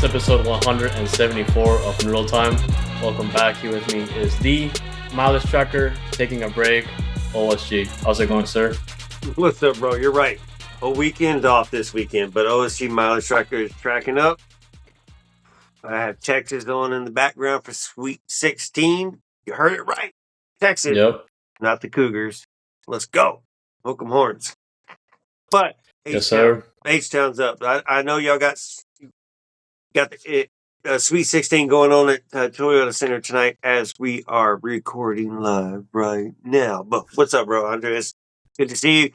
is episode 174 of Noodle Time. Welcome back. Here with me is the mileage tracker taking a break, OSG. How's it going, sir? What's up, bro? You're right. A weekend off this weekend, but OSG mileage tracker is tracking up. I have Texas on in the background for Sweet 16. You heard it right. Texas, Yep. not the Cougars. Let's go. Hook 'em horns. But Yes, sir. H-Town's up. I know y'all got the Sweet 16 going on at Toyota Center tonight as we are recording live right now. But what's up, bro, Andrés? Good to see you.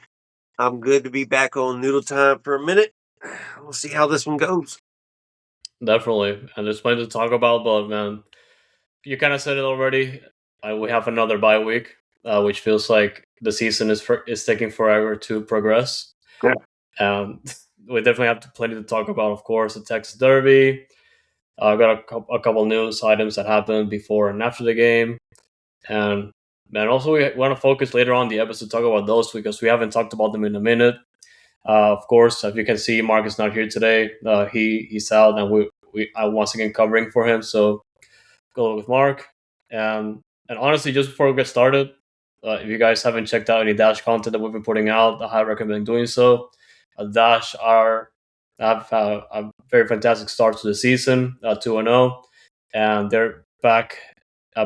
I'm good to be back on Noodle Time for a minute. We'll see how this one goes. Definitely. And there's plenty to talk about, but man, you kind of said it already. We have another bye week, which feels like the season is taking forever to progress. Yeah. We definitely have plenty to talk about, of course, the Texas Derby. I've got a couple news items that happened before and after the game. And also we want to focus later on the episode to talk about those because we haven't talked about them in a minute. Of course, as you can see, Mark is not here today. He's out, and I'm once again covering for him. So go with Mark. And honestly, just before we get started, if you guys haven't checked out any Dash content that we've been putting out, I highly recommend doing so. Dash have a very fantastic start to the season, 2-0, and they're back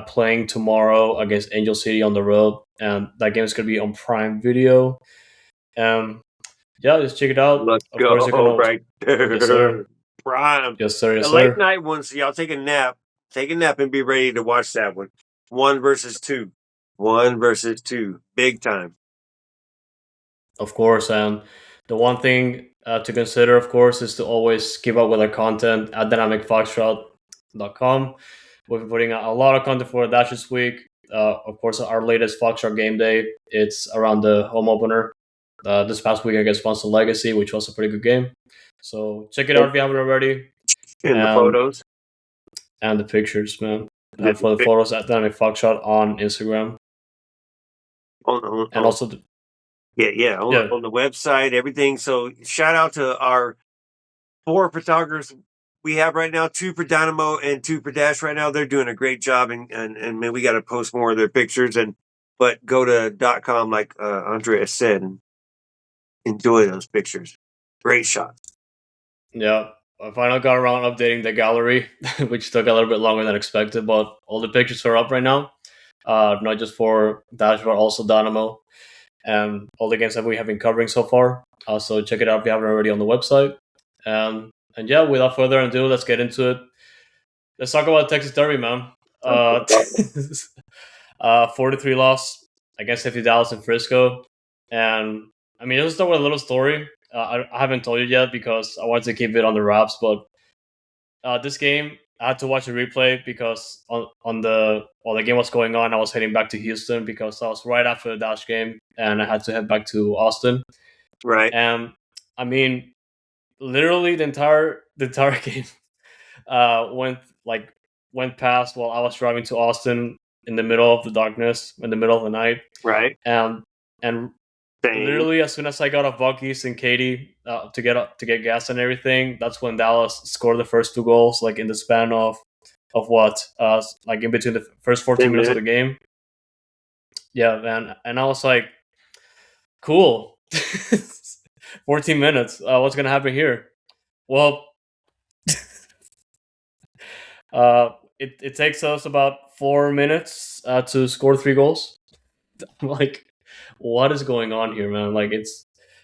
playing tomorrow against Angel City on the road, and that game is going to be on Prime Video. Yeah, just check it out. Let's of go. Course, right there. Yes, sir. Prime. Yes, sir. Yes, A sir. late night one, so y'all take a nap. Take a nap and be ready to watch that one. 1 versus 2. 1 versus 2. Big time. Of course, and the one thing to consider, of course, is to always keep up with our content at dynamicfoxtrot.com. We've been putting out a lot of content for Dash this week. Of course, our latest Foxtrot game day, it's around the home opener this past week against Ponce Legacy, which was a pretty good game. So check it out if you haven't already. And the photos. And the pictures, man. For the photos at Dynamic Foxtrot on Instagram. And also... on the website, everything. So shout out to our 4 photographers we have right now, 2 for Dynamo and 2 for Dash right now. They're doing a great job, and man, we got to post more of their pictures. But go to .com like Andrés said and enjoy those pictures. Great shots. Yeah, I finally got around updating the gallery, which took a little bit longer than expected, but all the pictures are up right now. Not just for Dash, but also Dynamo. And all the games that we have been covering so far. So check it out if you haven't already on the website. And yeah, without further ado, let's get into it. Let's talk about Texas Derby, man. 43 loss against 50 Dallas in Frisco. And I mean, let's start with a little story. I haven't told you yet because I wanted to keep it on the wraps, but this game, I had to watch a replay because while the game was going on, I was heading back to Houston because that was right after the Dash game, and I had to head back to Austin. Right. And I mean, literally the entire game went past while I was driving to Austin in the middle of the darkness, in the middle of the night. Right. And literally, as soon as I got off Buc-ee's and Katy to get gas and everything, that's when Dallas scored the first 2 goals, like in the span of what, like in between the first 14 minutes of the game. Yeah, man, and I was like, cool, 14 minutes. What's gonna happen here? Well, it takes us about 4 minutes to score 3 goals. I'm like, what is going on here, man? Like,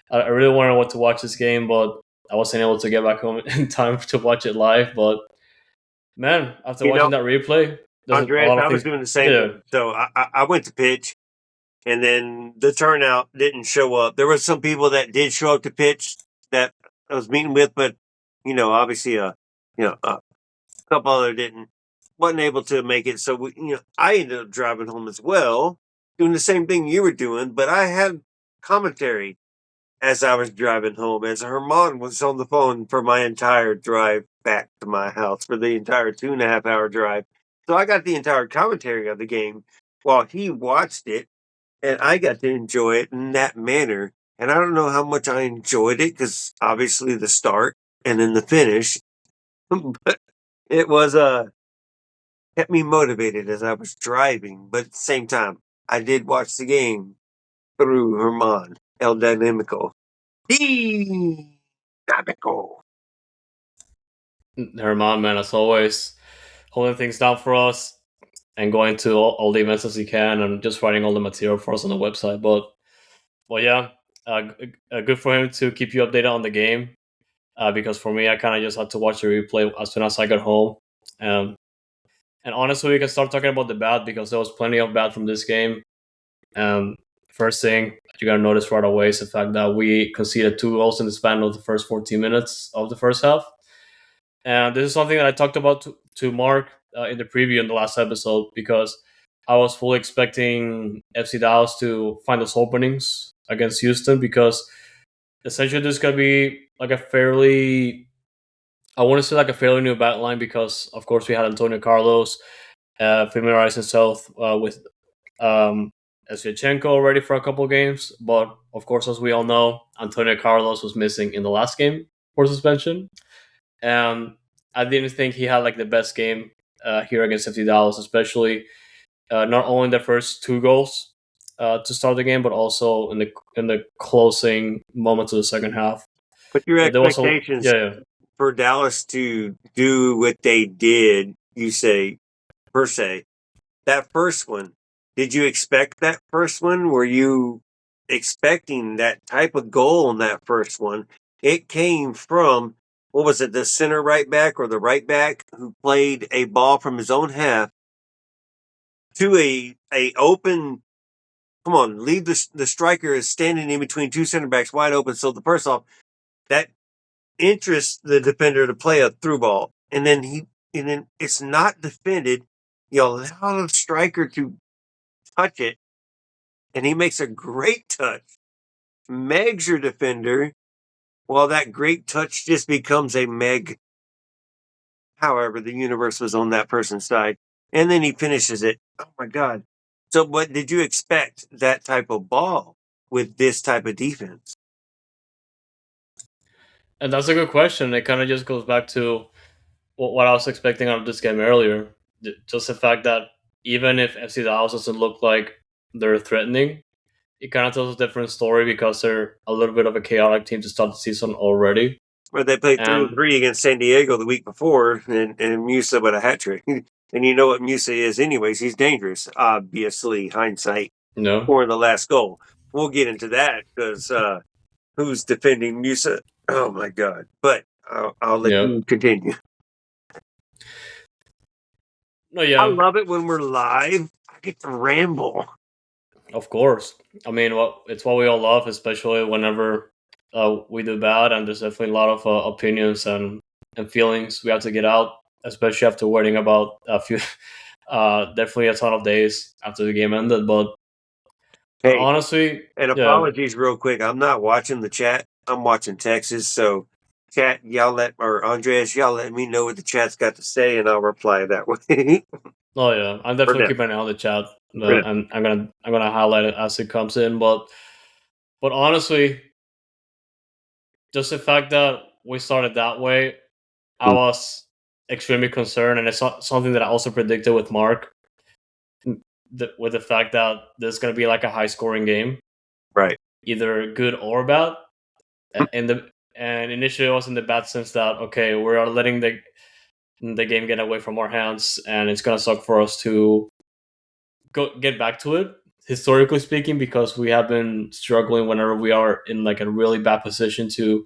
I really wanted to watch this game, but I wasn't able to get back home in time to watch it live. But man, after watching that replay, Andrés, I was doing the same thing. So I went to pitch, and then the turnout didn't show up. There were some people that did show up to pitch that I was meeting with, but obviously, a couple other wasn't able to make it. So I ended up driving home as well, doing the same thing you were doing, but I had commentary as I was driving home, as Herman was on the phone for my entire drive back to my house for the entire 2.5-hour drive. So I got the entire commentary of the game while he watched it, and I got to enjoy it in that manner. And I don't know how much I enjoyed it because obviously the start and then the finish but it was kept me motivated as I was driving. But at the same time, I did watch the game through Herman El Dynamico. Dynamico. Herman, man, as always, holding things down for us and going to all the events as he can and just writing all the material for us on the website. But yeah, good for him to keep you updated on the game. Because for me, I kind of just had to watch the replay as soon as I got home. Um, and honestly, we can start talking about the bad because there was plenty of bad from this game. First thing you gotta notice right away is the fact that we conceded 2 goals in the span of the first 14 minutes of the first half. And this is something that I talked about to Mark in the preview in the last episode because I was fully expecting FC Dallas to find those openings against Houston because essentially this is gonna be like a fairly, I want to say like a fairly new back line because of course we had Antonio Carlos familiarize himself with um, Sviatchenko already for a couple of games, but of course, as we all know, Antonio Carlos was missing in the last game for suspension. And I didn't think he had like the best game here against FC Dallas, especially not only in the first 2 goals to start the game, but also in the closing moments of the second half. But your There was a expectations for Dallas to do what they did, you say, per se, that first one, did you expect that first one? Were you expecting that type of goal in that first one? It came from, what was it, the center right back or the right back who played a ball from his own half to a open, come on, leave the striker is standing in between two center backs wide open. So the first off, that interests the defender to play a through ball. And then it's not defended. You allow the striker to touch it, and he makes a great touch. Megs your defender, while that great touch just becomes a meg. However, the universe was on that person's side. And then he finishes it. Oh my God. So, what did you expect that type of ball with this type of defense? and that's a good question. It kind of just goes back to what I was expecting out of this game earlier. Just the fact that even if FC Dallas doesn't look like they're threatening, it kind of tells a different story because they're a little bit of a chaotic team to start the season already. Well, they played And 3-3 against San Diego the week before, and Musa with a hat trick. And you know what Musa is, anyways. He's dangerous, obviously, hindsight, for the last goal. We'll get into that because who's defending Musa? Oh, my God. But I'll let you continue. No, yeah. I love it when we're live. I get to ramble. Of course. I mean, it's what we all love, especially whenever we do bad, and there's definitely a lot of opinions and feelings we have to get out, especially after waiting about a few, definitely a ton of days after the game ended. But hey, honestly, and apologies real quick. I'm not watching the chat. I'm watching Texas. So, chat, Andres, y'all let me know what the chat's got to say, and I'll reply that way. Oh yeah, I'm definitely keeping an eye on the chat, and I'm gonna highlight it as it comes in. But honestly, just the fact that we started that way, I was extremely concerned, and it's something that I also predicted with Mark, with the fact that this is gonna be like a high scoring game, right? Either good or bad. And initially it was in the bad sense that okay, we are letting the game get away from our hands, and it's gonna suck for us to get back to it, historically speaking, because we have been struggling whenever we are in like a really bad position to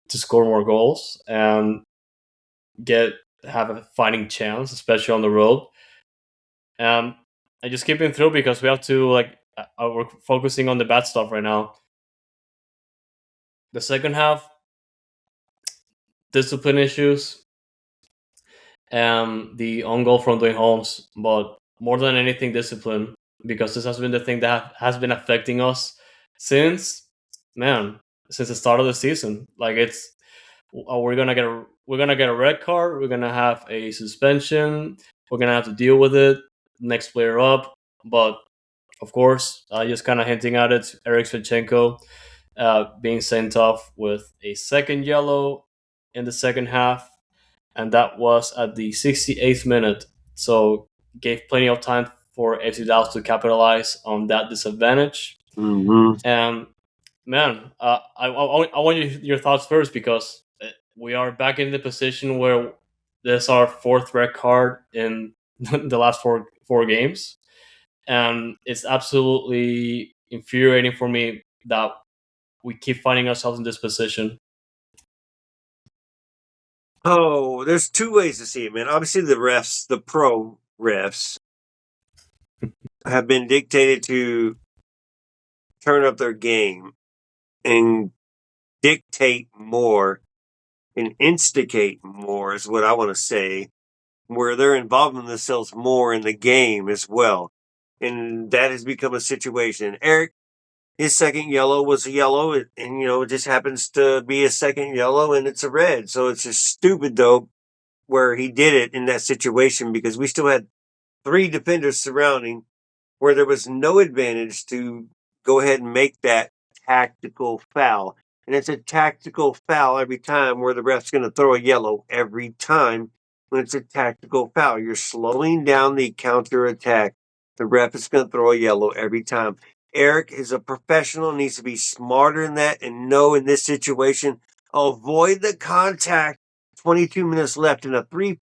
score more goals and have a fighting chance, especially on the road. And I just keep it through because we have to we're focusing on the bad stuff right now. The second half, discipline issues, and the on goal from Dwayne Holmes, but more than anything, discipline, because this has been the thing that has been affecting us since the start of the season. Like we're gonna get a red card, we're gonna have a suspension, we're gonna have to deal with it. Next player up, but of course, just kind of hinting at it, Eric Sviatchenko being sent off with a second yellow in the second half. and that was at the 68th minute. So gave plenty of time for FC Dallas to capitalize on that disadvantage. Mm-hmm. And man, I want your thoughts first because we are back in the position where this is our fourth red card in the last four games, and it's absolutely infuriating for me that we keep finding ourselves in this position. Oh, there's two ways to see it, man. Obviously, the refs, the pro refs, have been dictated to turn up their game and dictate more and instigate more, is what I want to say, where they're involving themselves more in the game as well. And that has become a situation. Eric, his second yellow was a yellow, and it just happens to be a second yellow, and it's a red. So it's just stupid, though, where he did it in that situation, because we still had three defenders surrounding, where there was no advantage to go ahead and make that tactical foul. And it's a tactical foul every time, where the ref's going to throw a yellow every time when it's a tactical foul. You're slowing down the counter attack. The ref is going to throw a yellow every time. Eric is a professional, needs to be smarter than that, and know in this situation, avoid the contact. 22 minutes left in a three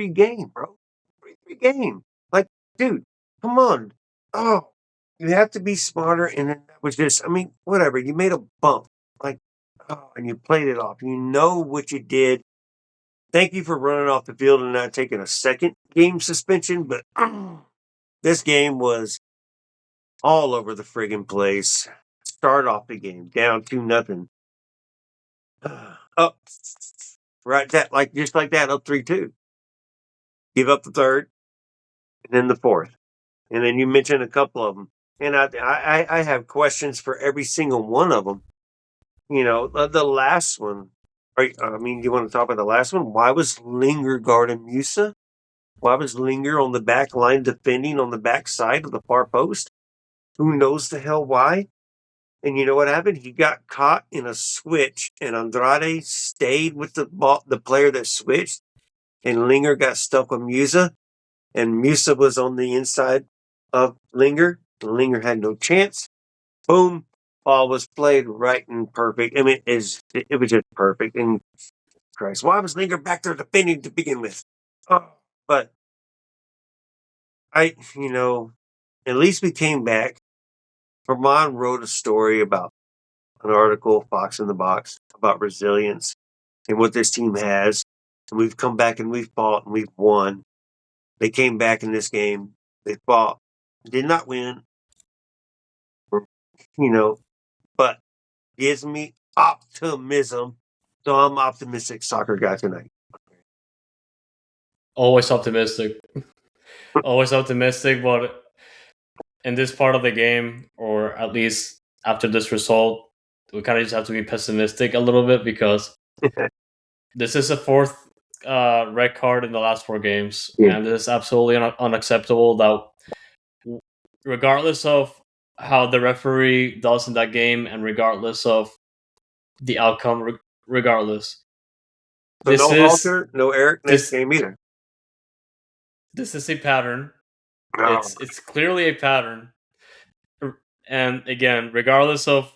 game, bro. Three game. Like, dude, come on. Oh, you have to be smarter. And then that was just, whatever. You made a bump. Like, and you played it off. You know what you did. Thank you for running off the field and not taking a second game suspension. But this game was all over the friggin' place. Start off the game down 2-0. Up. Right, just like that, up 3-2. Give up the third, and then the fourth. And then you mentioned a couple of them. And I have questions for every single one of them. The last one. You want to talk about the last one? Why was Linger guarding Musa? Why was Linger on the back line defending on the back side of the far post? Who knows the hell why? And you know what happened? He got caught in a switch, and Andrade stayed with the player that switched, and Linger got stuck with Musa, and Musa was on the inside of Linger. Linger had no chance. Boom. Ball was played right and perfect. It was just perfect. And Christ, why was Linger back there defending to begin with? But at least we came back. Vermont wrote a story about an article, Fox in the Box, about resilience and what this team has. And we've come back and we've fought and we've won. They came back in this game. They fought. Did not win. But gives me optimism. So I'm optimistic soccer guy tonight. Always optimistic. Always optimistic, but in this part of the game, or at least after this result, we kind of just have to be pessimistic a little bit because this is a fourth red card in the last four games, and this is absolutely unacceptable. That regardless of how the referee does in that game, and regardless of the outcome, regardless, so no Walter, no Eric next game either. This is a pattern. It's clearly a pattern. And again, regardless of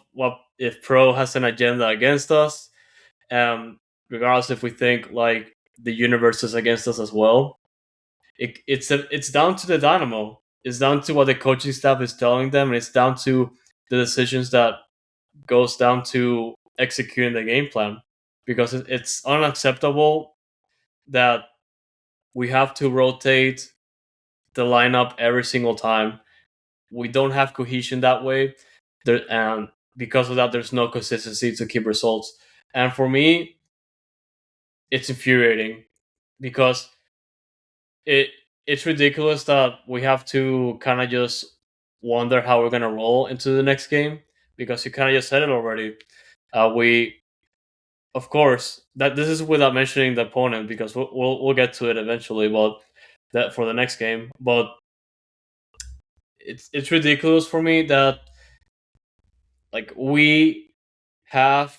if Pro has an agenda against us, regardless if we think like the universe is against us as well, it's down to the Dynamo. It's down to what the coaching staff is telling them, and it's down to the decisions that goes down to executing the game plan. Because it's unacceptable that we have to rotate the lineup every single time. We don't have cohesion that way, and because of that, there's no consistency to keep results. And for me, it's infuriating because it's ridiculous that we have to kind of just wonder how we're gonna roll into the next game, because you kind of just said it already. We, of course, that this is without mentioning the opponent, because we'll get to it eventually. But that for the next game, but it's ridiculous for me that like we have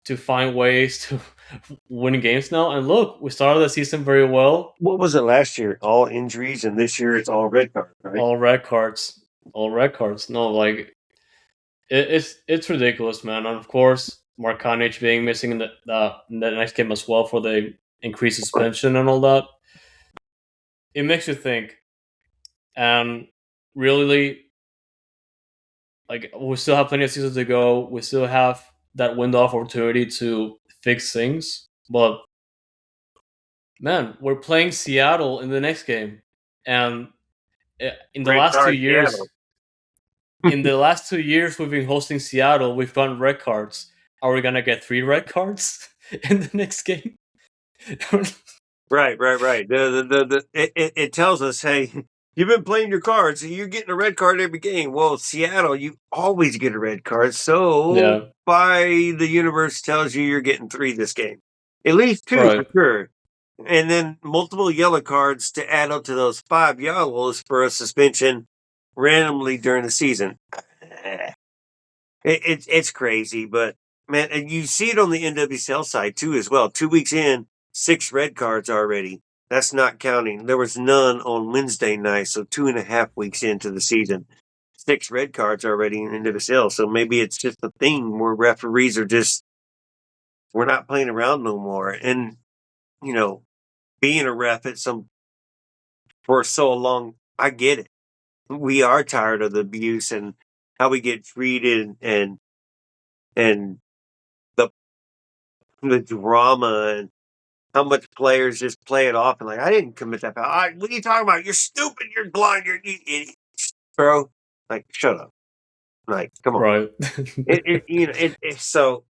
to find ways to win games now. And look, we started the season very well. What was it last year? All injuries, and this year it's all red cards, right? All red cards. All red cards. No, like it's ridiculous, man. And of course, Markanich being missing in the next game as well for the increased suspension and all that. It makes you think. And really, like, we still have plenty of seasons to go. We still have that window of opportunity to fix things. But man, we're playing Seattle in the next game, and in the last 2 years, in the last 2 years we've been hosting Seattle, we've gotten red cards. Are we gonna get 3 red cards in the next game? Right. It tells us, hey, you've been playing your cards, so you're getting a red card every game. Well, Seattle, you always get a red card, so by the universe tells you you're getting 3 this game, at least 2 for sure, and then multiple yellow cards to add up to those 5 yellows for a suspension randomly during the season. It's crazy, but man, and you see it on the NWSL side too as well. 2 weeks in, 6 red cards already. That's not counting. There was none on Wednesday night, so 2.5 weeks into the season. 6 red cards already in NWSL. So maybe it's just a thing where referees are just, we're not playing around no more. And, you know, being a ref for so long, I get it. We are tired of the abuse and how we get treated and the drama and how much players just play it off and like, I didn't commit that foul. What are you talking about? You're stupid. You're blind. You're idiot, bro. Like, shut up. Like, come on. Right. So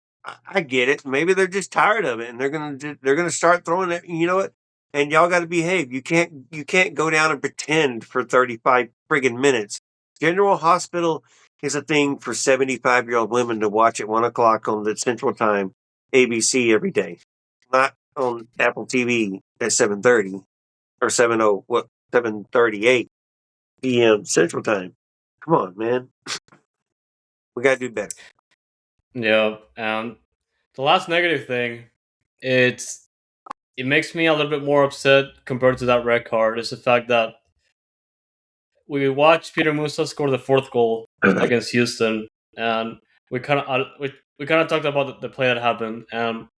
I get it. Maybe they're just tired of it and they're gonna start throwing it. You know what? And y'all got to behave. You can't go down and pretend for 35 friggin' minutes. General Hospital is a thing for 75-year-old women to watch at 1:00 on the Central Time ABC every day, not on Apple TV at 7:30 or 7:38 p.m. Central Time. Come on, man. We got to do better. Yeah, and the last negative thing, it makes me a little bit more upset compared to that red card, is the fact that we watched Peter Musa score the 4th goal against Houston, and we kind of talked about the play that happened. And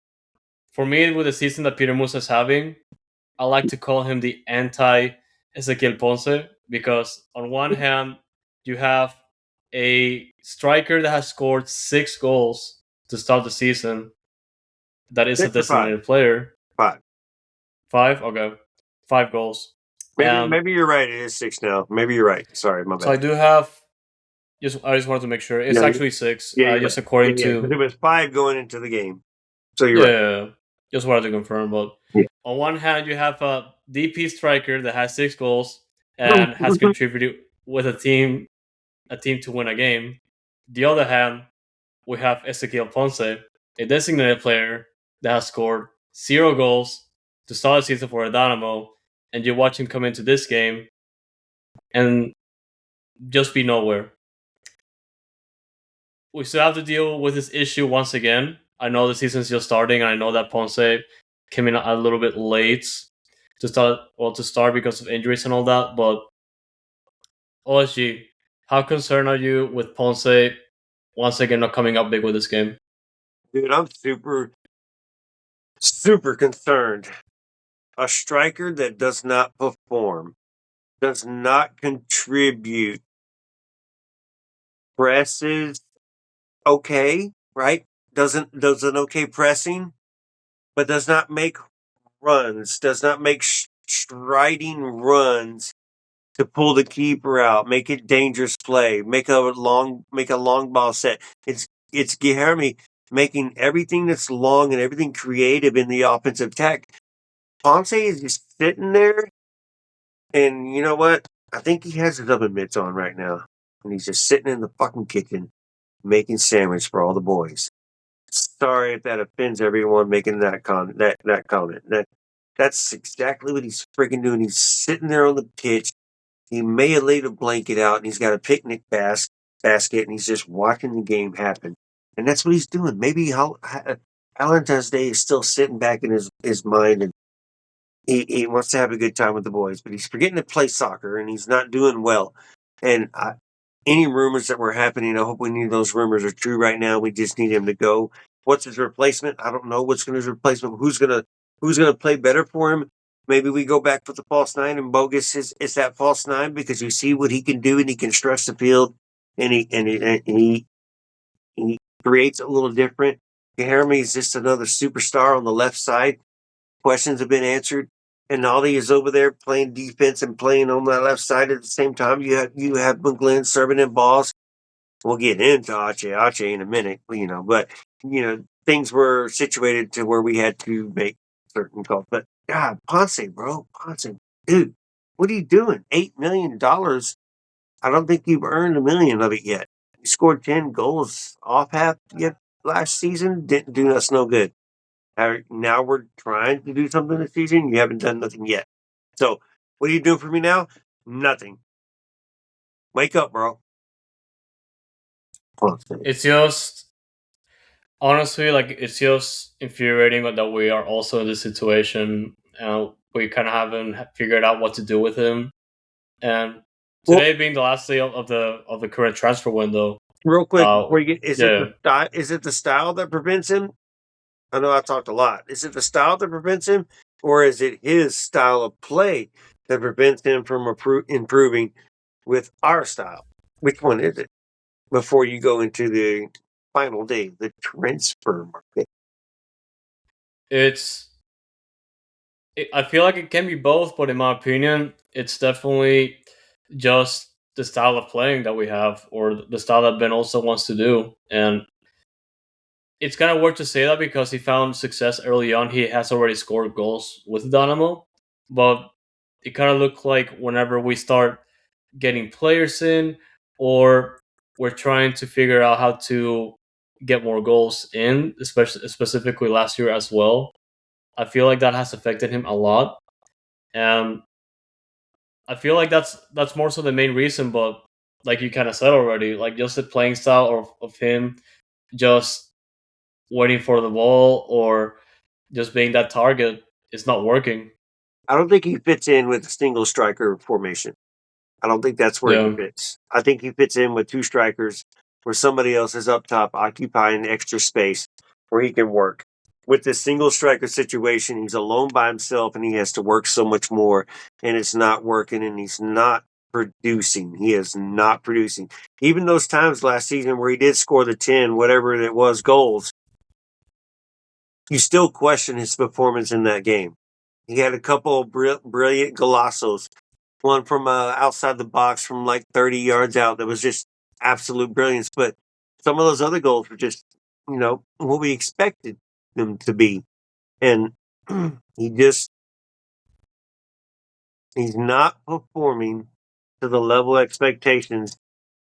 for me, with the season that Peter Musa is having, I like to call him the anti-Ezequiel Ponce, because on one hand, you have a striker that has scored 6 goals to start the season that is a designated player. 5. 5? Okay. 5 goals. Maybe you're right. It is 6 now. Maybe you're right. Sorry, my bad. So I do have. I just wanted to make sure it's actually 6. Just according to. It was 5 going into the game. So you're right. Yeah. Just wanted to confirm. But on one hand, you have a DP striker that has 6 goals and has contributed with a team to win a game. The other hand, we have Ezequiel Ponce, a designated player that has scored 0 goals to start the season for a Dynamo, and you watch him come into this game and just be nowhere. We still have to deal with this issue once again. I know the season's just starting, and I know that Ponce came in a little bit late to start because of injuries and all that, but OSG, how concerned are you with Ponce once again not coming up big with this game? Dude, I'm super concerned. A striker that does not perform, does not contribute, presses okay, right? Does an okay pressing, but does not make runs, does not make striding runs to pull the keeper out, make it dangerous play, make a long ball set. It's Guilherme making everything that's long and everything creative in the offensive attack. Ponce is just sitting there, and you know what? I think he has his oven mitts on right now, and he's just sitting in the fucking kitchen making sandwich for all the boys. Sorry if that offends everyone making that comment. That's exactly what he's freaking doing. He's sitting there on the pitch. He may have laid a blanket out, and he's got a picnic basket, and he's just watching the game happen. And that's what he's doing. Maybe Valentine's Day is still sitting back in his mind, and he wants to have a good time with the boys, but he's forgetting to play soccer, and he's not doing well. And any rumors that were happening, I hope any of those rumors are true right now. We just need him to go. What's his replacement? I don't know what's going to his replacement. Who's gonna play better for him? Maybe we go back with the false nine, and Bogus is that false nine because you see what he can do, and he can stretch the field, and he creates a little different. Guilherme is just another superstar on the left side. Questions have been answered, and Nolly is over there playing defense and playing on that left side at the same time. You have McGlynn serving in balls. We'll get into Ache in a minute, but things were situated to where we had to make certain calls. But God, Ponce, dude, what are you doing? $8 million. I don't think you've earned $1 million of it yet. You scored 10 goals off half yet last season. Didn't do us no good. Now we're trying to do something this season. You haven't done nothing yet. So what are you doing for me now? Nothing. Wake up, bro. It's just honestly, it's just infuriating that we are also in this situation. We kind of haven't figured out what to do with him. And today being the last day of the current transfer window. Real quick, before you get, is it the style that prevents him? I know I talked a lot. Is it the style that prevents him, or is it his style of play that prevents him from improving with our style? Which one is it? Before you go into the final day, the transfer market. I feel like it can be both, but in my opinion, it's definitely just the style of playing that we have, or the style that Ben also wants to do. And it's kind of weird to say that because he found success early on. He has already scored goals with Dynamo, but it kind of looked like whenever we start getting players in, or we're trying to figure out how to get more goals in, especially specifically last year as well, I feel like that has affected him a lot. And I feel like that's more so the main reason, but like you kind of said already, like just the playing style of him just waiting for the ball or just being that target is not working. I don't think he fits in with a single striker formation. I don't think that's where he fits. I think he fits in with two strikers where somebody else is up top occupying extra space where he can work. With this single striker situation, he's alone by himself and he has to work so much more, and it's not working, and he's not producing. He is not producing. Even those times last season where he did score the 10, whatever it was, goals, you still question his performance in that game. He had a couple of brilliant golazos. One from outside the box from like 30 yards out that was just absolute brilliance. But some of those other goals were just, what we expected them to be. And he's not performing to the level of expectations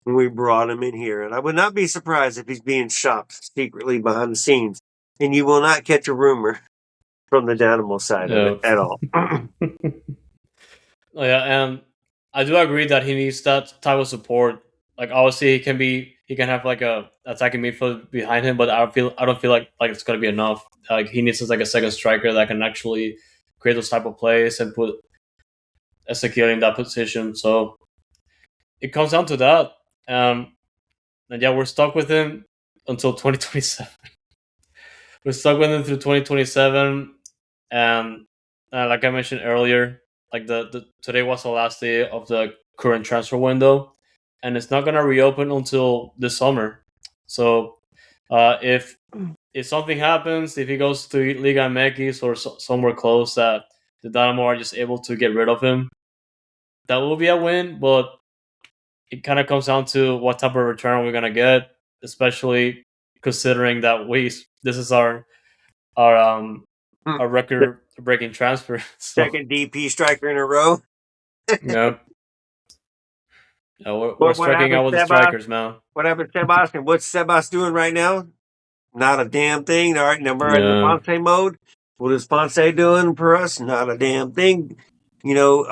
when we brought him in here. And I would not be surprised if he's being shopped secretly behind the scenes. And you will not catch a rumor from the Dynamo side of it at all. Yeah, and I do agree that he needs that type of support. Like obviously he can have like a attacking midfield behind him, but I don't feel like it's gonna be enough. Like he needs like a second striker that can actually create those type of plays and put Ezekiel in that position. So it comes down to that. And yeah, we're stuck with him until 2027. We're stuck with him through 2027, and like I mentioned earlier, like the today was the last day of the current transfer window, and it's not gonna reopen until this summer. So if something happens, if he goes to Liga MX or somewhere close that the Dynamo are just able to get rid of him, that will be a win. But it kind of comes down to what type of return we're gonna get, especially considering that this is our record-breaking transfer. So. Second DP striker in a row. Yep. Yeah, we're striking out with the strikers, man. What happened to Sebas? And what's Sebas doing right now? Not a damn thing. All right, now we're in the Ponce mode. What is Ponce doing for us? Not a damn thing. We don't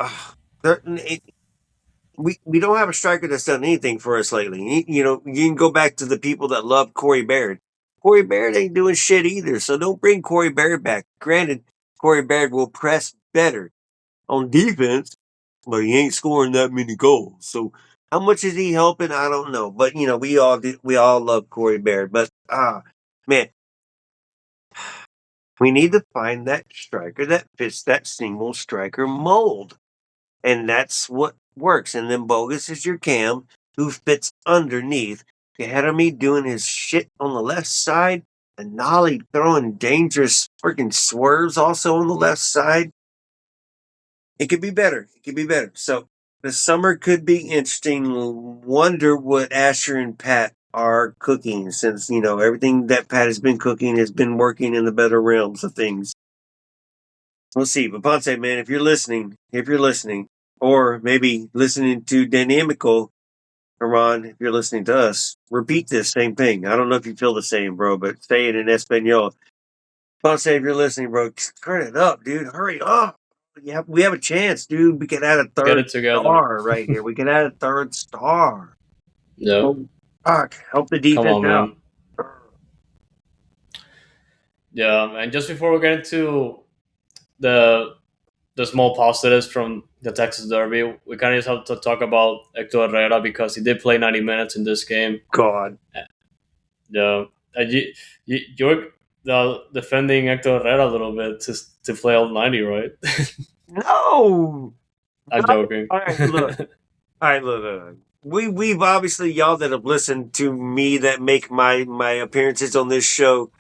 have a striker that's done anything for us lately. You can go back to the people that love Corey Baird. Corey Baird ain't doing shit either, so don't bring Corey Baird back. Granted, Corey Baird will press better on defense, but he ain't scoring that many goals. So how much is he helping? I don't know. But we all love Corey Baird. But man, we need to find that striker that fits that single striker mold. And that's what works. And then Bogus is your Cam who fits underneath. Academy doing his shit on the left side. And Nolly throwing dangerous freaking swerves also on the left side. It could be better. It could be better. So the summer could be interesting. Wonder what Asher and Pat are cooking since, everything that Pat has been cooking has been working in the better realms of things. We'll see. But Ponce, man, if you're listening, or maybe listening to Dynamical, Ron, if you're listening to us, repeat this same thing. I don't know if you feel the same, bro, but say it in Espanol. Ponce, if you're listening, bro, turn it up, dude. Hurry up. Yeah, we have a chance, dude. We can add a third star right here. We can add a third star. Yeah. Oh, fuck. Help the defense out. Yeah, and just before we get into the small positives from the Texas Derby, we kind of just have to talk about Hector Herrera because he did play 90 minutes in this game. God. Yeah. You're defending Hector Herrera a little bit to play all 90, right? No. I'm joking. All right, look. We've obviously, y'all that have listened to me that make my appearances on this show,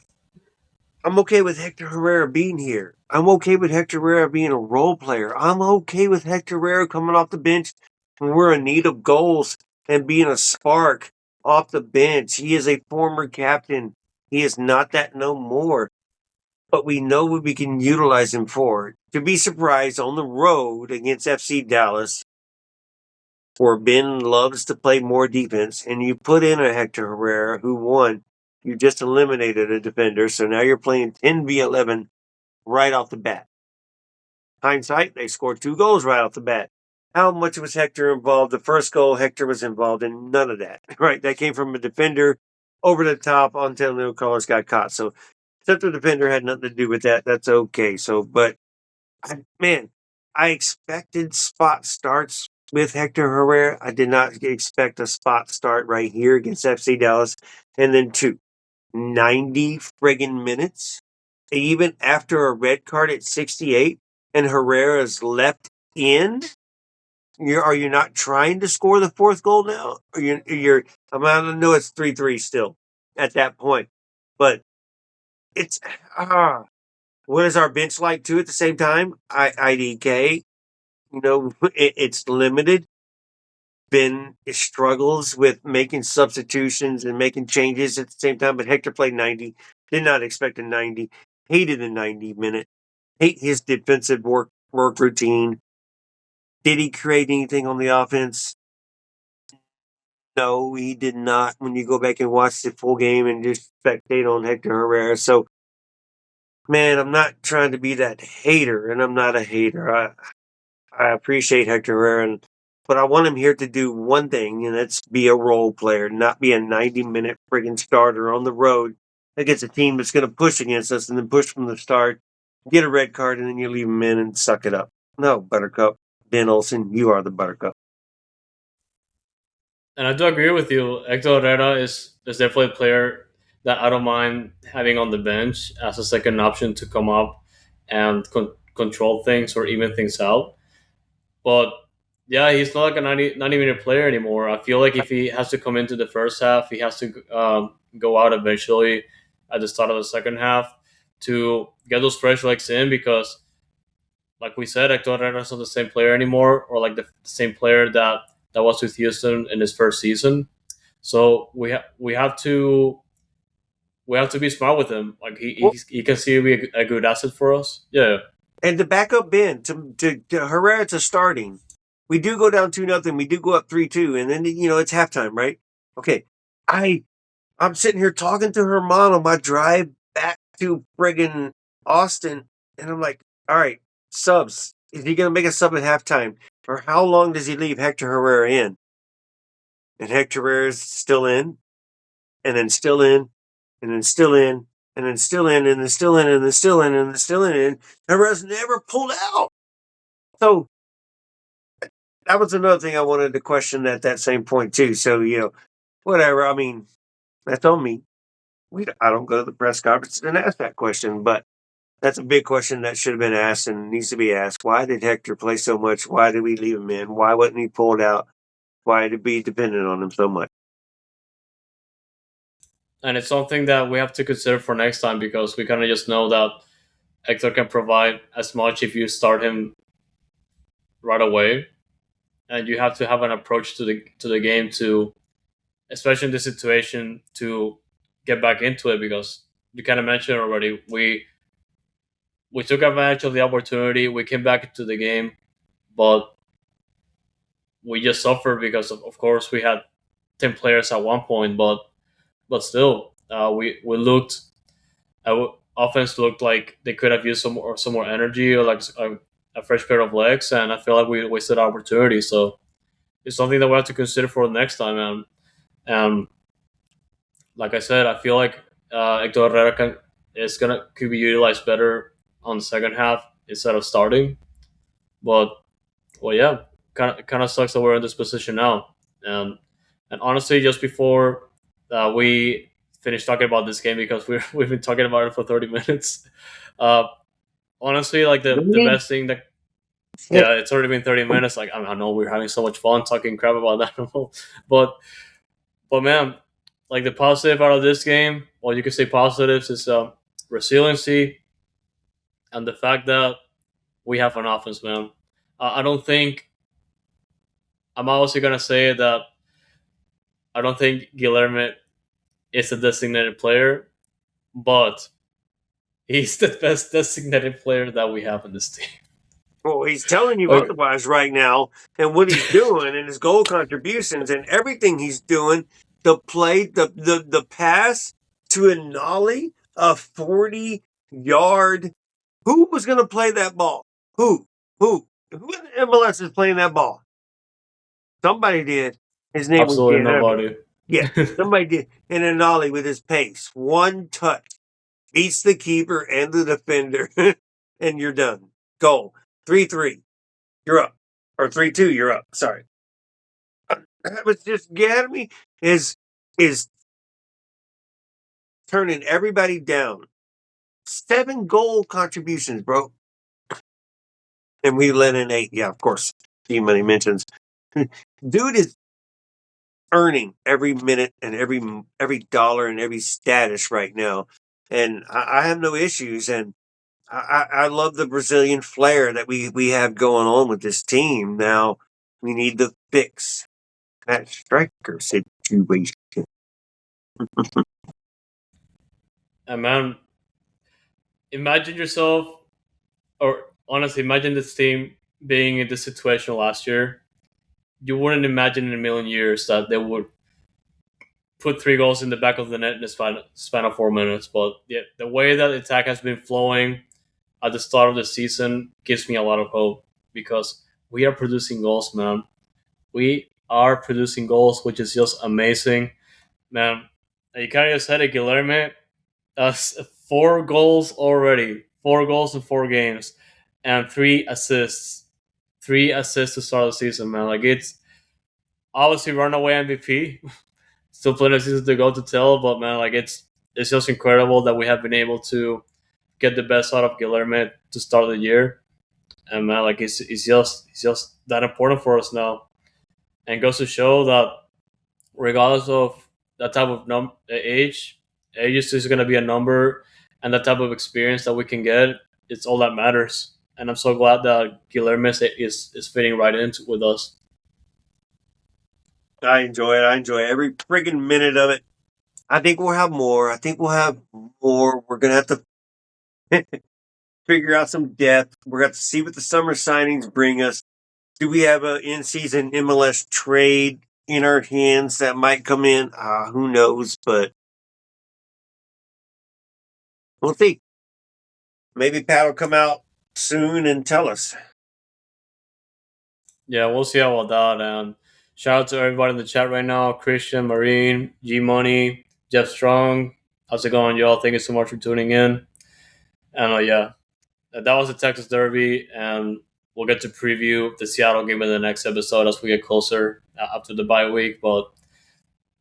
I'm okay with Hector Herrera being here. I'm okay with Hector Herrera being a role player. I'm okay with Hector Herrera coming off the bench when we're in need of goals and being a spark off the bench. He is a former captain. He is not that no more. But we know what we can utilize him for. To be surprised on the road against FC Dallas, where Ben loves to play more defense, and you put in a Hector Herrera who won. You just eliminated a defender, so now you're playing 10v11 right off the bat. Hindsight, they scored 2 goals right off the bat. How much was Hector involved? The first goal, Hector was involved in none of that. Right, that came from a defender over the top until Neil Carlos got caught. So, except the defender had nothing to do with that. That's okay. So, but I expected spot starts with Hector Herrera. I did not expect a spot start right here against FC Dallas. And then 90 friggin' minutes, even after a red card at 68, and Herrera's left in. Are you not trying to score the 4th goal now? Or I know it's 3-3 still at that point, but it's what is our bench like too? At the same time, IDK, it's limited. Ben struggles with making substitutions and making changes at the same time, but Hector played 90. Did not expect a 90. Hated the 90 minute. Hate his defensive work routine. Did he create anything on the offense? No, he did not. When you go back and watch the full game and just spectate on Hector Herrera. So, man, I'm not trying to be that hater, and I'm not a hater. I appreciate Hector Herrera, but I want him here to do one thing, and that's be a role player, not be a 90-minute friggin' starter on the road against a team that's going to push against us and then push from the start, get a red card, and then you leave him in and suck it up. No, Buttercup. Ben Olsen, you are the Buttercup. And I do agree with you. Hector Herrera is definitely a player that I don't mind having on the bench as a second option to come up and control things or even things out. But yeah, he's not like a 90-minute player anymore. I feel like if he has to come into the first half, he has to go out eventually at the start of the second half to get those fresh legs in because, like we said, Hector Herrera is not the same player anymore, or like the same player that was with Houston in his first season. So we have to be smart with him. Like he can see be a good asset for us. Yeah. And to back up Ben, to Herrera to starting, we do go down 2-0. We do go up 3-2, and then it's halftime, right? Okay, I'm sitting here talking to Herman on my drive back to friggin' Austin, and I'm like, all right, subs. Is he gonna make a sub at halftime? Or how long does he leave Hector Herrera in? And Hector Herrera's still in, and then still in, and then still in, and then still in, and then still in, and then still in, and then still in, and the refs never pulled out. So that was another thing I wanted to question at that same point too. So whatever. I mean, that's on me. I don't go to the press conference and ask that question, but that's a big question that should have been asked and needs to be asked. Why did Hector play so much? Why did we leave him in? Why wasn't he pulled out? Why did we dependent on him so much? And it's something that we have to consider for next time because we kind of just know that Hector can provide as much if you start him right away, and you have to have an approach to the game to, especially in this situation, to get back into it because you kind of mentioned already we took advantage of the opportunity. We came back into the game, but we just suffered because of course we had 10 players at one point, but still we looked. Offense looked like they could have used some more energy or like a fresh pair of legs, and I feel like we wasted opportunity. So it's something that we have to consider for the next time. And like I said, I feel like Hector Herrera could be utilized better on the second half instead of starting. But well, yeah, kind of sucks that we're in this position now. And honestly, just before we finish talking about this game because we've been talking about it for 30 minutes. Uh, honestly, like the best thing that yeah, it's already been 30 minutes. Like I know we're having so much fun talking crap about that, but man, like the positive out of this game, well, you could say positives is resiliency and the fact that we have an offense, man. I don't think I'm obviously gonna say that I don't think Guilherme is a designated player, but he's the best designated player that we have in this team. Well, he's telling you Okay. otherwise right now, and what he's doing, and his goal contributions, and everything he's doing. The play, the pass to a nollie, a 40-yard. Who was going to play that ball? Who in the MLS is playing that ball? Somebody did. His name was Absolutely Guilherme. nobody. Yeah, somebody did. And a nollie with his pace. One touch. Beats the keeper and the defender, and you're done. Goal. 3-3. You're up. Or 3-2, you're up. Sorry. That was just Guilherme is turning everybody down. 7 goal contributions, bro. And we let in 8. Yeah, of course. Money mentions. Dude is earning every minute and every dollar and every status right now. And I have no issues. And I love the Brazilian flair that we have going on with this team. Now we need to fix that striker situation. And man, imagine yourself, or honestly, imagine this team being in this situation last year. You wouldn't imagine in a million years that they would put 3 goals in the back of the net in the span of 4 minutes. But yeah, the way that the attack has been flowing at the start of the season gives me a lot of hope because we are producing goals, man. We are producing goals, which is just amazing, man. You kind of just said it, Guilherme. 4 goals already, 4 goals in 4 games, and 3 assists. 3 assists to start the season, man. Like it's obviously runaway MVP. Still plenty of seasons to go to tell, but man, like it's just incredible that we have been able to get the best out of Guilherme to start the year. And man, like it's just that important for us now, and goes to show that regardless of that type of age is just gonna be a number, and the type of experience that we can get, it's all that matters. And I'm so glad that Guilherme is fitting right into with us. I enjoy it. I enjoy every friggin' minute of it. I think we'll have more. I think we'll have more. We're gonna have to figure out some depth. We're gonna have to see what the summer signings bring us. Do we have an in-season MLS trade in our hands that might come in? Who knows? But we'll see. Maybe Pat will come out soon and tell us. Yeah, we'll see about that. And shout out to everybody in the chat right now: Christian, Marine, G Money, Jeff Strong, How's it going, y'all? Thank you so much for tuning in. And yeah, that was the Texas Derby, and we'll get to preview the Seattle game in the next episode as we get closer after the bye week. But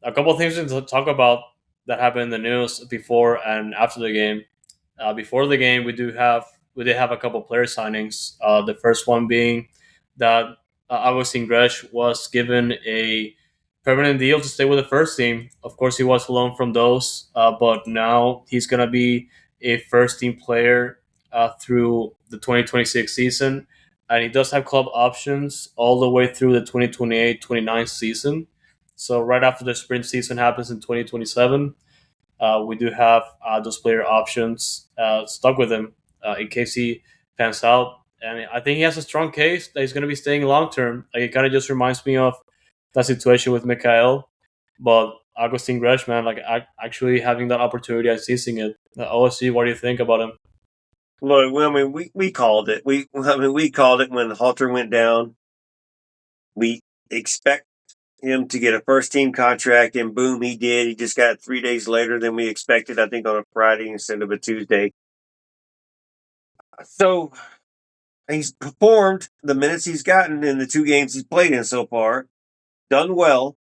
a couple of things to talk about that happened in the news before and after the game. Before the game, we did have a couple player signings. The first one being that Agustin Resch was given a permanent deal to stay with the first team. Of course, he was loaned from those, but now he's gonna be a first team player through the 2026 season, and he does have club options all the way through the 2028-29 season. So right after the sprint season happens in 2027, we do have those player options stuck with him in case he pans out. And I think he has a strong case that he's going to be staying long term. Like, it kind of just reminds me of that situation with Mikhail, but Agustin Resch, man, like actually having that opportunity and seizing it. OSC, what do you think about him? Look, I mean, we called it. We called it when Halter went down. We expect him to get a first team contract, and boom, he did. He just got it 3 days later than we expected. I think on a Friday instead of a Tuesday. So he's performed the minutes he's gotten in the 2 games he's played in so far. Done well.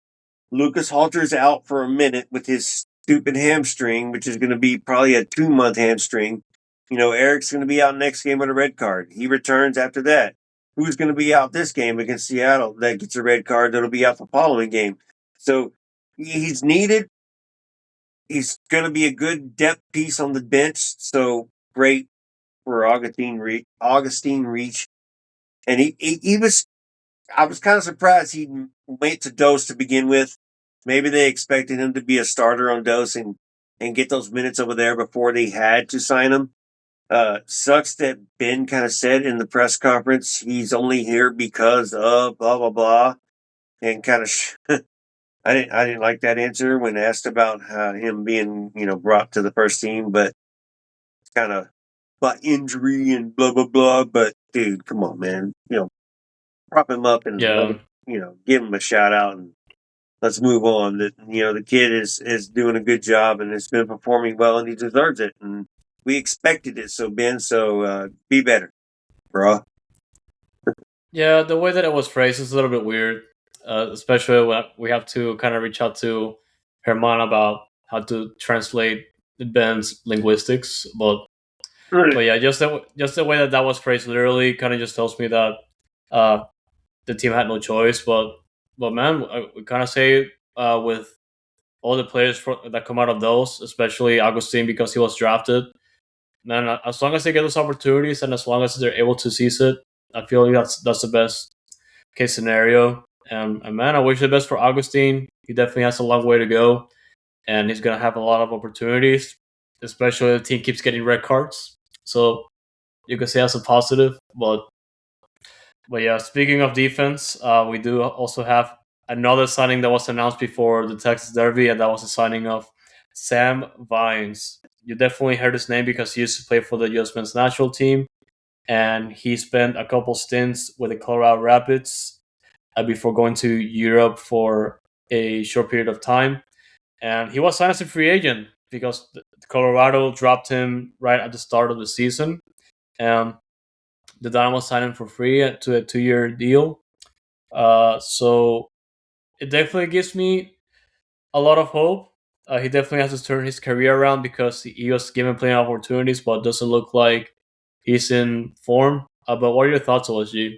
Lucas Halter's out for a minute with his stupid hamstring, which is going to be probably a 2-month hamstring. Eric's going to be out next game with a red card. He returns after that. Who's going to be out this game against Seattle that gets a red card that'll be out the following game? So he's needed. He's going to be a good depth piece on the bench. So great for Augustine Resch. And he was, I was kind of surprised he went to Dose to begin with. Maybe they expected him to be a starter on Dose and get those minutes over there before they had to sign him. Sucks that Ben kind of said in the press conference he's only here because of blah blah blah, and kind of I didn't like that answer when asked about him being brought to the first team, but it's kind of by injury and blah blah blah. But dude, come on, man, prop him up and give him a shout out and let's move on. That the kid is doing a good job and has been performing well and he deserves it. And we expected it. So Ben, be better, bro. Yeah, the way that it was phrased is a little bit weird, especially when we have to kind of reach out to Herman about how to translate Ben's linguistics. But yeah, just the way that was phrased literally kind of just tells me that uh, the team had no choice. But man, we kind of say with all the players that come out of those, especially Agustin because he was drafted. Man, as long as they get those opportunities and as long as they're able to seize it, I feel like that's the best case scenario. And man, I wish the best for Agustin. He definitely has a long way to go, and he's gonna have a lot of opportunities, especially if the team keeps getting red cards. So you could say that's a positive. But yeah, speaking of defense, we do also have another signing that was announced before the Texas Derby, and that was the signing of Sam Vines. You definitely heard his name because he used to play for the U.S. men's national team, and he spent a couple stints with the Colorado Rapids before going to Europe for a short period of time. And he was signed as a free agent because Colorado dropped him right at the start of the season. And the Dynamo signed him for free to a 2-year deal. So it definitely gives me a lot of hope. He definitely has to turn his career around because he was given plenty of opportunities, but doesn't look like he's in form. But what are your thoughts, OSG?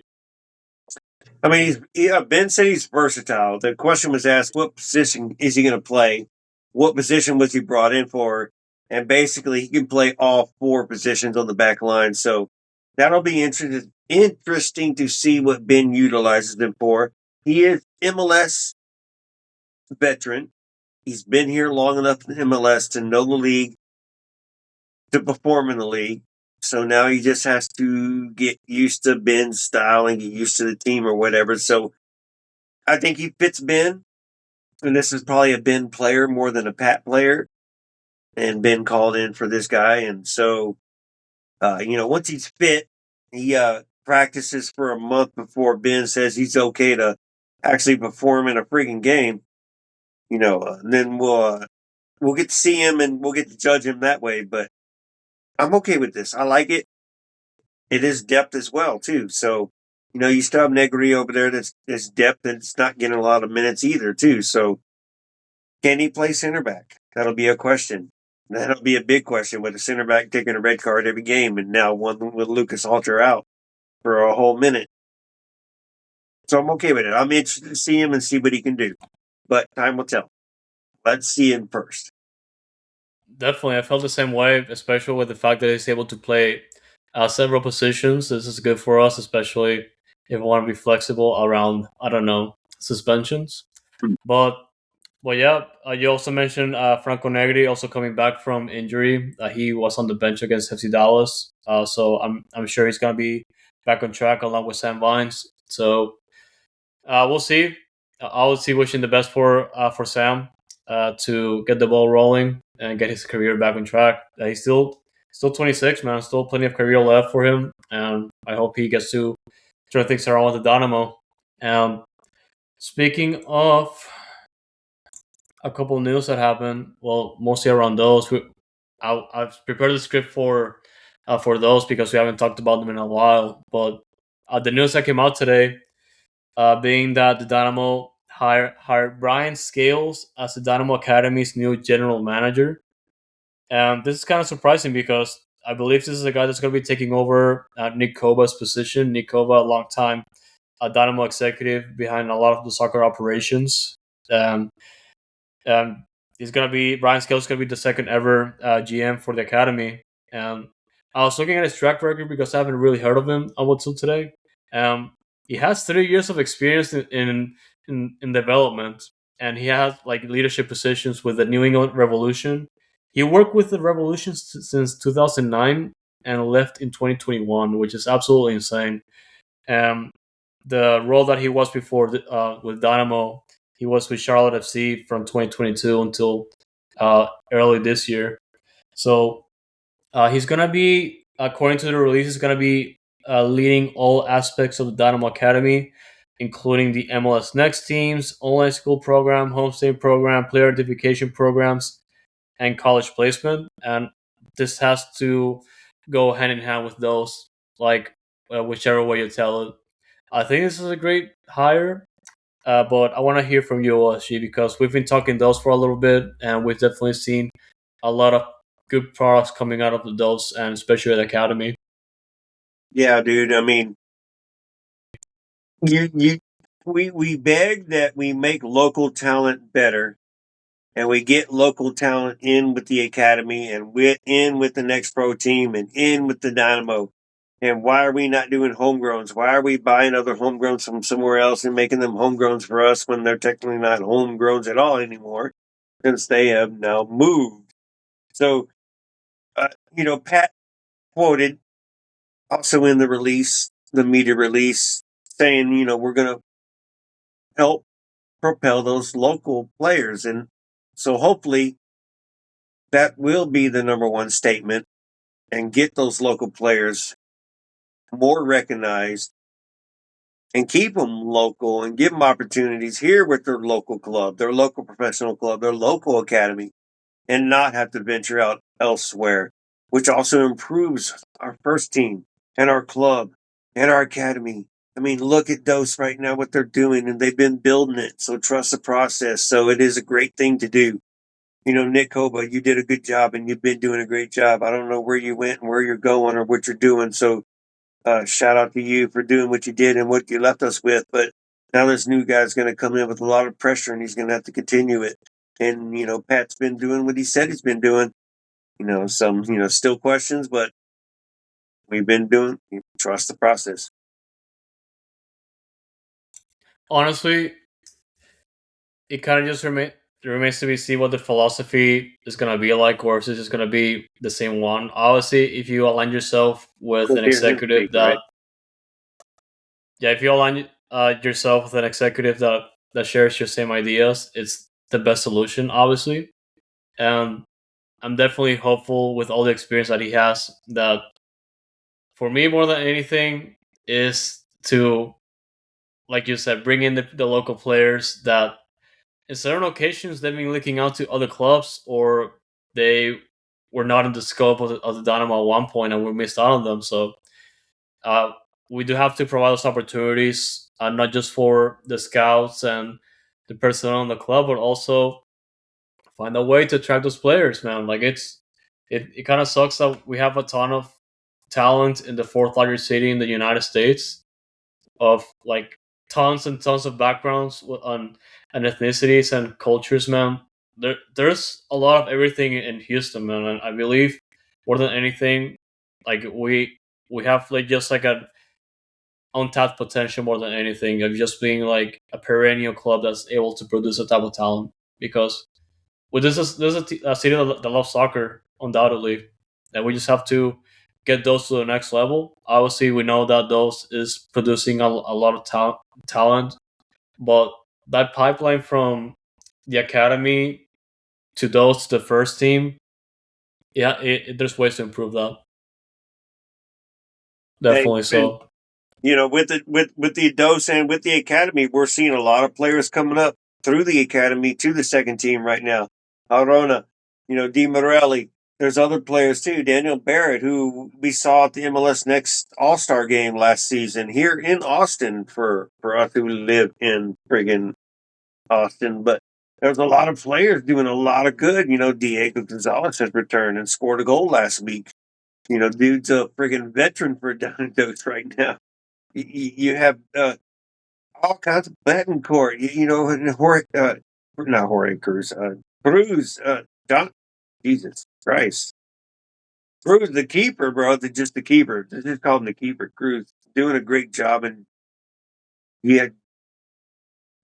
I mean, Ben said he's versatile. The question was asked, what position is he going to play? What position was he brought in for? And basically, he can play all 4 positions on the back line. So that'll be interesting to see what Ben utilizes him for. He is MLS veteran. He's been here long enough in MLS to know the league, to perform in the league. So now he just has to get used to Ben's style and get used to the team or whatever. So I think he fits Ben. And this is probably a Ben player more than a Pat player. And Ben called in for this guy. And so, once he's fit, he practices for a month before Ben says he's okay to actually perform in a freaking game. And then we'll we'll get to see him and we'll get to judge him that way. But I'm okay with this. I like it. It is depth as well too. So you still have Negri over there that's depth and it's not getting a lot of minutes either too. So can he play center back? That'll be a question. That'll be a big question with a center back taking a red card every game, and now one with Lucas Halter out for a whole minute. So I'm okay with it. I'm interested to see him and see what he can do. But time will tell. Let's see him first. Definitely, I felt the same way, especially with the fact that he's able to play several positions. This is good for us, especially if we want to be flexible around, I don't know, suspensions. But yeah, you also mentioned Franco Negri also coming back from injury. He was on the bench against FC Dallas, so I'm sure he's gonna be back on track along with Sam Vines. So we'll see. I would see wishing the best for Sam to get the ball rolling and get his career back on track. He's still 26, man. Still plenty of career left for him, and I hope he gets to turn things around with the Dynamo. Speaking of a couple of news that happened, well, mostly around those. I've prepared the script for those because we haven't talked about them in a while. But the news that came out today, being that the Dynamo hired Bryan Scales as the Dynamo Academy's new general manager. And this is kind of surprising because I believe this is a guy that's going to be taking over Nick Kova's position. Nick Kova, a long time Dynamo executive behind a lot of the soccer operations. Um, he's gonna be Bryan Scales is gonna be the second ever GM for the academy. I was looking at his track record because I haven't really heard of him up until today. He has 30 years of experience in development, and he has like leadership positions with the New England Revolution. He worked with the Revolution since 2009 and left in 2021, which is absolutely insane. Um, the role that he was before with Dynamo, he was with Charlotte FC from 2022 until early this year. So he's gonna be, according to the release, he's gonna be leading all aspects of the Dynamo Academy, including the MLS Next teams, online school program, homestay program, player identification programs, and college placement. And this has to go hand in hand with those, like whichever way you tell it. I think this is a great hire, but I want to hear from you, OSG, because we've been talking those for a little bit, and we've definitely seen a lot of good products coming out of the those, and especially at the academy. Yeah, dude. I mean, we beg that we make local talent better, and we get local talent in with the academy and in with the next pro team and in with the Dynamo. And why are we not doing homegrowns? Why are we buying other homegrowns from somewhere else and making them homegrowns for us when they're technically not homegrowns at all anymore, since they have now moved? So, Pat quoted also in the release, the media release, saying, we're going to help propel those local players. And so hopefully that will be the number one statement and get those local players more recognized and keep them local and give them opportunities here with their local club, their local professional club, their local academy, and not have to venture out elsewhere, which also improves our first team and our club and our academy. I mean, look at Dose right now, what they're doing, and they've been building it. So trust the process. So it is a great thing to do. Nick Koba, you did a good job and you've been doing a great job. I don't know where you went and where you're going or what you're doing. So shout out to you for doing what you did and what you left us with. But now this new guy's going to come in with a lot of pressure and he's going to have to continue it. And, Pat's been doing what he said he's been doing. Some, still questions, but we've been doing, trust the process. Honestly, it kind of just remains to be seen what the philosophy is going to be like, or is it just going to be the same one? Obviously, if you align yourself with an executive that, right? Yeah, if you align yourself with an executive that shares your same ideas, it's the best solution, obviously. And I'm definitely hopeful with all the experience that he has that for me, more than anything, is to, like you said, bring in the local players that in certain occasions they've been leaking out to other clubs, or they were not in the scope of the Dynamo at one point and we missed out on them. So uh, we do have to provide those opportunities, not just for the scouts and the personnel in the club, but also find a way to attract those players, man. Like it kind of sucks that we have a ton of talent in the fourth largest city in the United States, of like tons and tons of backgrounds on and ethnicities and cultures, man. There's a lot of everything in Houston, man, and I believe more than anything, like we have like just like an untapped potential more than anything of just being like a perennial club that's able to produce a type of talent. Because well, a city that loves soccer, undoubtedly, and we just have to get those to the next level. Obviously, we know that those is producing a lot of talent, but that pipeline from the academy to those to the first team, yeah, there's ways to improve that. Hey, Definitely so. with the dose and with the academy, we're seeing a lot of players coming up through the academy to the second team right now. Arona, Di Morelli. There's other players too. Daniel Barrett, who we saw at the MLS Next All Star game last season here in Austin for us who live in friggin' Austin. But there's a lot of players doing a lot of good. Diego Gonzalez has returned and scored a goal last week. Dude's a friggin' veteran for Dynamos right now. You have all kinds of Betancourt, and not Jorge Cruz, Cruz, John, Jesus Christ. Cruz, the keeper, bro, just the keeper. Just call him the keeper. Cruz doing a great job, and yeah,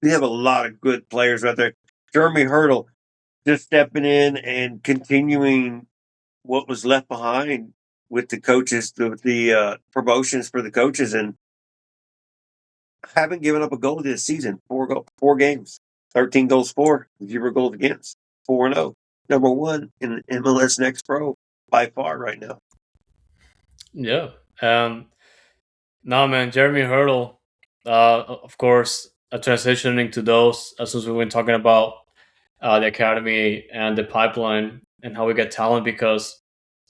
we have a lot of good players right there. Jeremy Hurdle just stepping in and continuing what was left behind with the coaches, the promotions for the coaches, and haven't given up a goal this season. Four games, 13 goals for, 0 goals against, 4-0. Number one in MLS Next Pro by far right now. Yeah. No, man, Jeremy Hurdle, of course, transitioning to those, as soon as we've been talking about the academy and the pipeline and how we get talent, because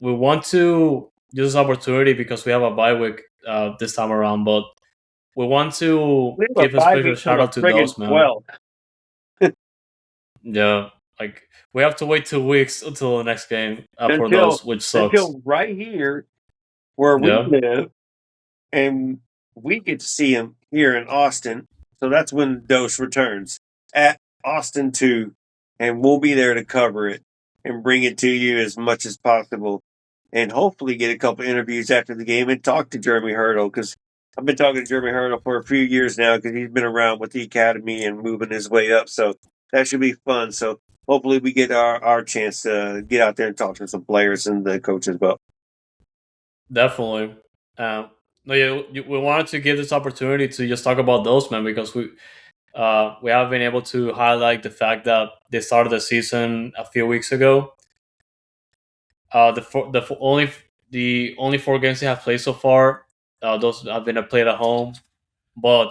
we want to use this opportunity because we have a bye week this time around, but we want to We have give a a 5 special week shout out to friggin' those, man. 12. Yeah, like we have to wait 2 weeks until the next game for until those, which sucks. until right here where we Yeah, live, and we get to see him here in Austin. So that's when Dose returns at Austin 2, and we'll be there to cover it and bring it to you as much as possible, and hopefully get a couple interviews after the game and talk to Jeremy Hurdle, because I've been talking to Jeremy Hurdle for a few years now because he's been around with the academy and moving his way up. So that should be fun. So hopefully we get our chance to get out there and talk to some players and the coach as well. definitely. No, yeah, we wanted to give this opportunity to just talk about those, man, because we have been able to highlight the fact that they started the season a few weeks ago. The only 4 games they have played so far, those have been played at home. But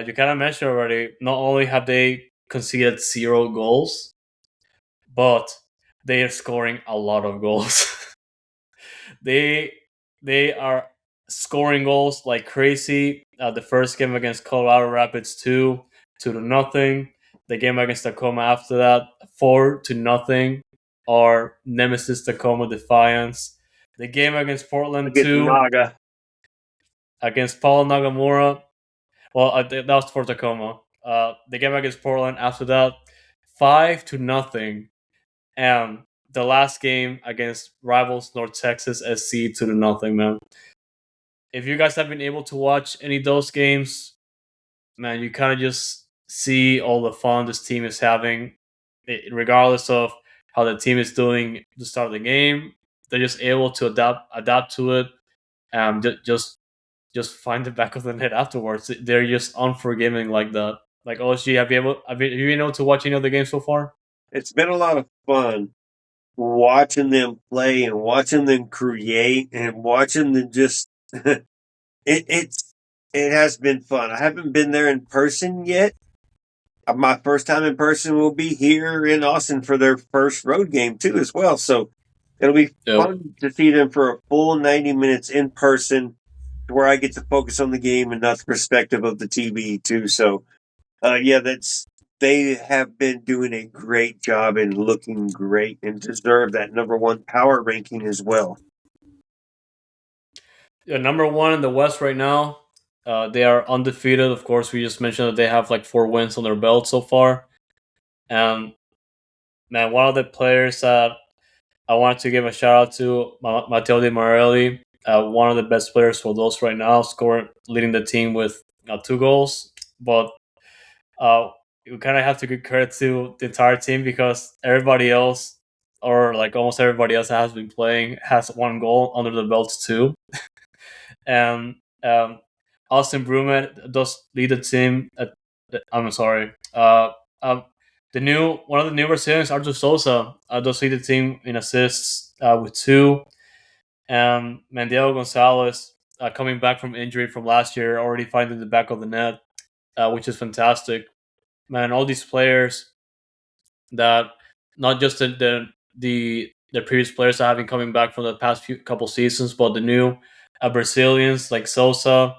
you kind of mentioned already, not only have they conceded 0 goals, but they are scoring a lot of goals. they they are scoring goals like crazy. The first game against Colorado Rapids 2-0. The game against Tacoma after that 4-0. Our nemesis Tacoma Defiance. The game against Portland Against 2 Naga. against Paul Nagamura. Well, that was for Tacoma. The game against Portland after that 5-0. And the last game against rivals North Texas SC 2-0, man. If you guys have been able to watch any of those games, man, you kind of just see all the fun this team is having, regardless of how the team is doing to start the game. They're just able to adapt to it, and just find the back of the net afterwards. They're just unforgiving like that. Like OSG, have you been able to watch any of the games so far? It's been a lot of fun watching them play and watching them create and watching them just it has been fun. I haven't been there in person yet. my first time in person will be here in Austin for their first road game too, as well. So it'll be Yep. fun to see them for a full 90 minutes in person, where I get to focus on the game and not the perspective of the TV too. So, yeah, they have been doing a great job and looking great and deserve that number one power ranking as well. Yeah, number one in the West right now. They are undefeated. Of course, we just mentioned that they have like 4 wins on their belt so far. And man, one of the players that I wanted to give a shout out to, Matteo Di Morelli, one of the best players for those right now, leading the team with 2 goals. But you kind of have to give credit to the entire team because everybody else, or like almost everybody else that has been playing, has 1 goal under the belts too. And Austin Brumet does lead the team. I'm sorry. One of the new Brazilians, Arthur Souza, does lead the team in assists with 2, and Mandel Gonzalez coming back from injury from last year, already finding the back of the net, which is fantastic. Man, all these players that not just the previous players that have been coming back from the past couple seasons, but the new Brazilians like Sosa,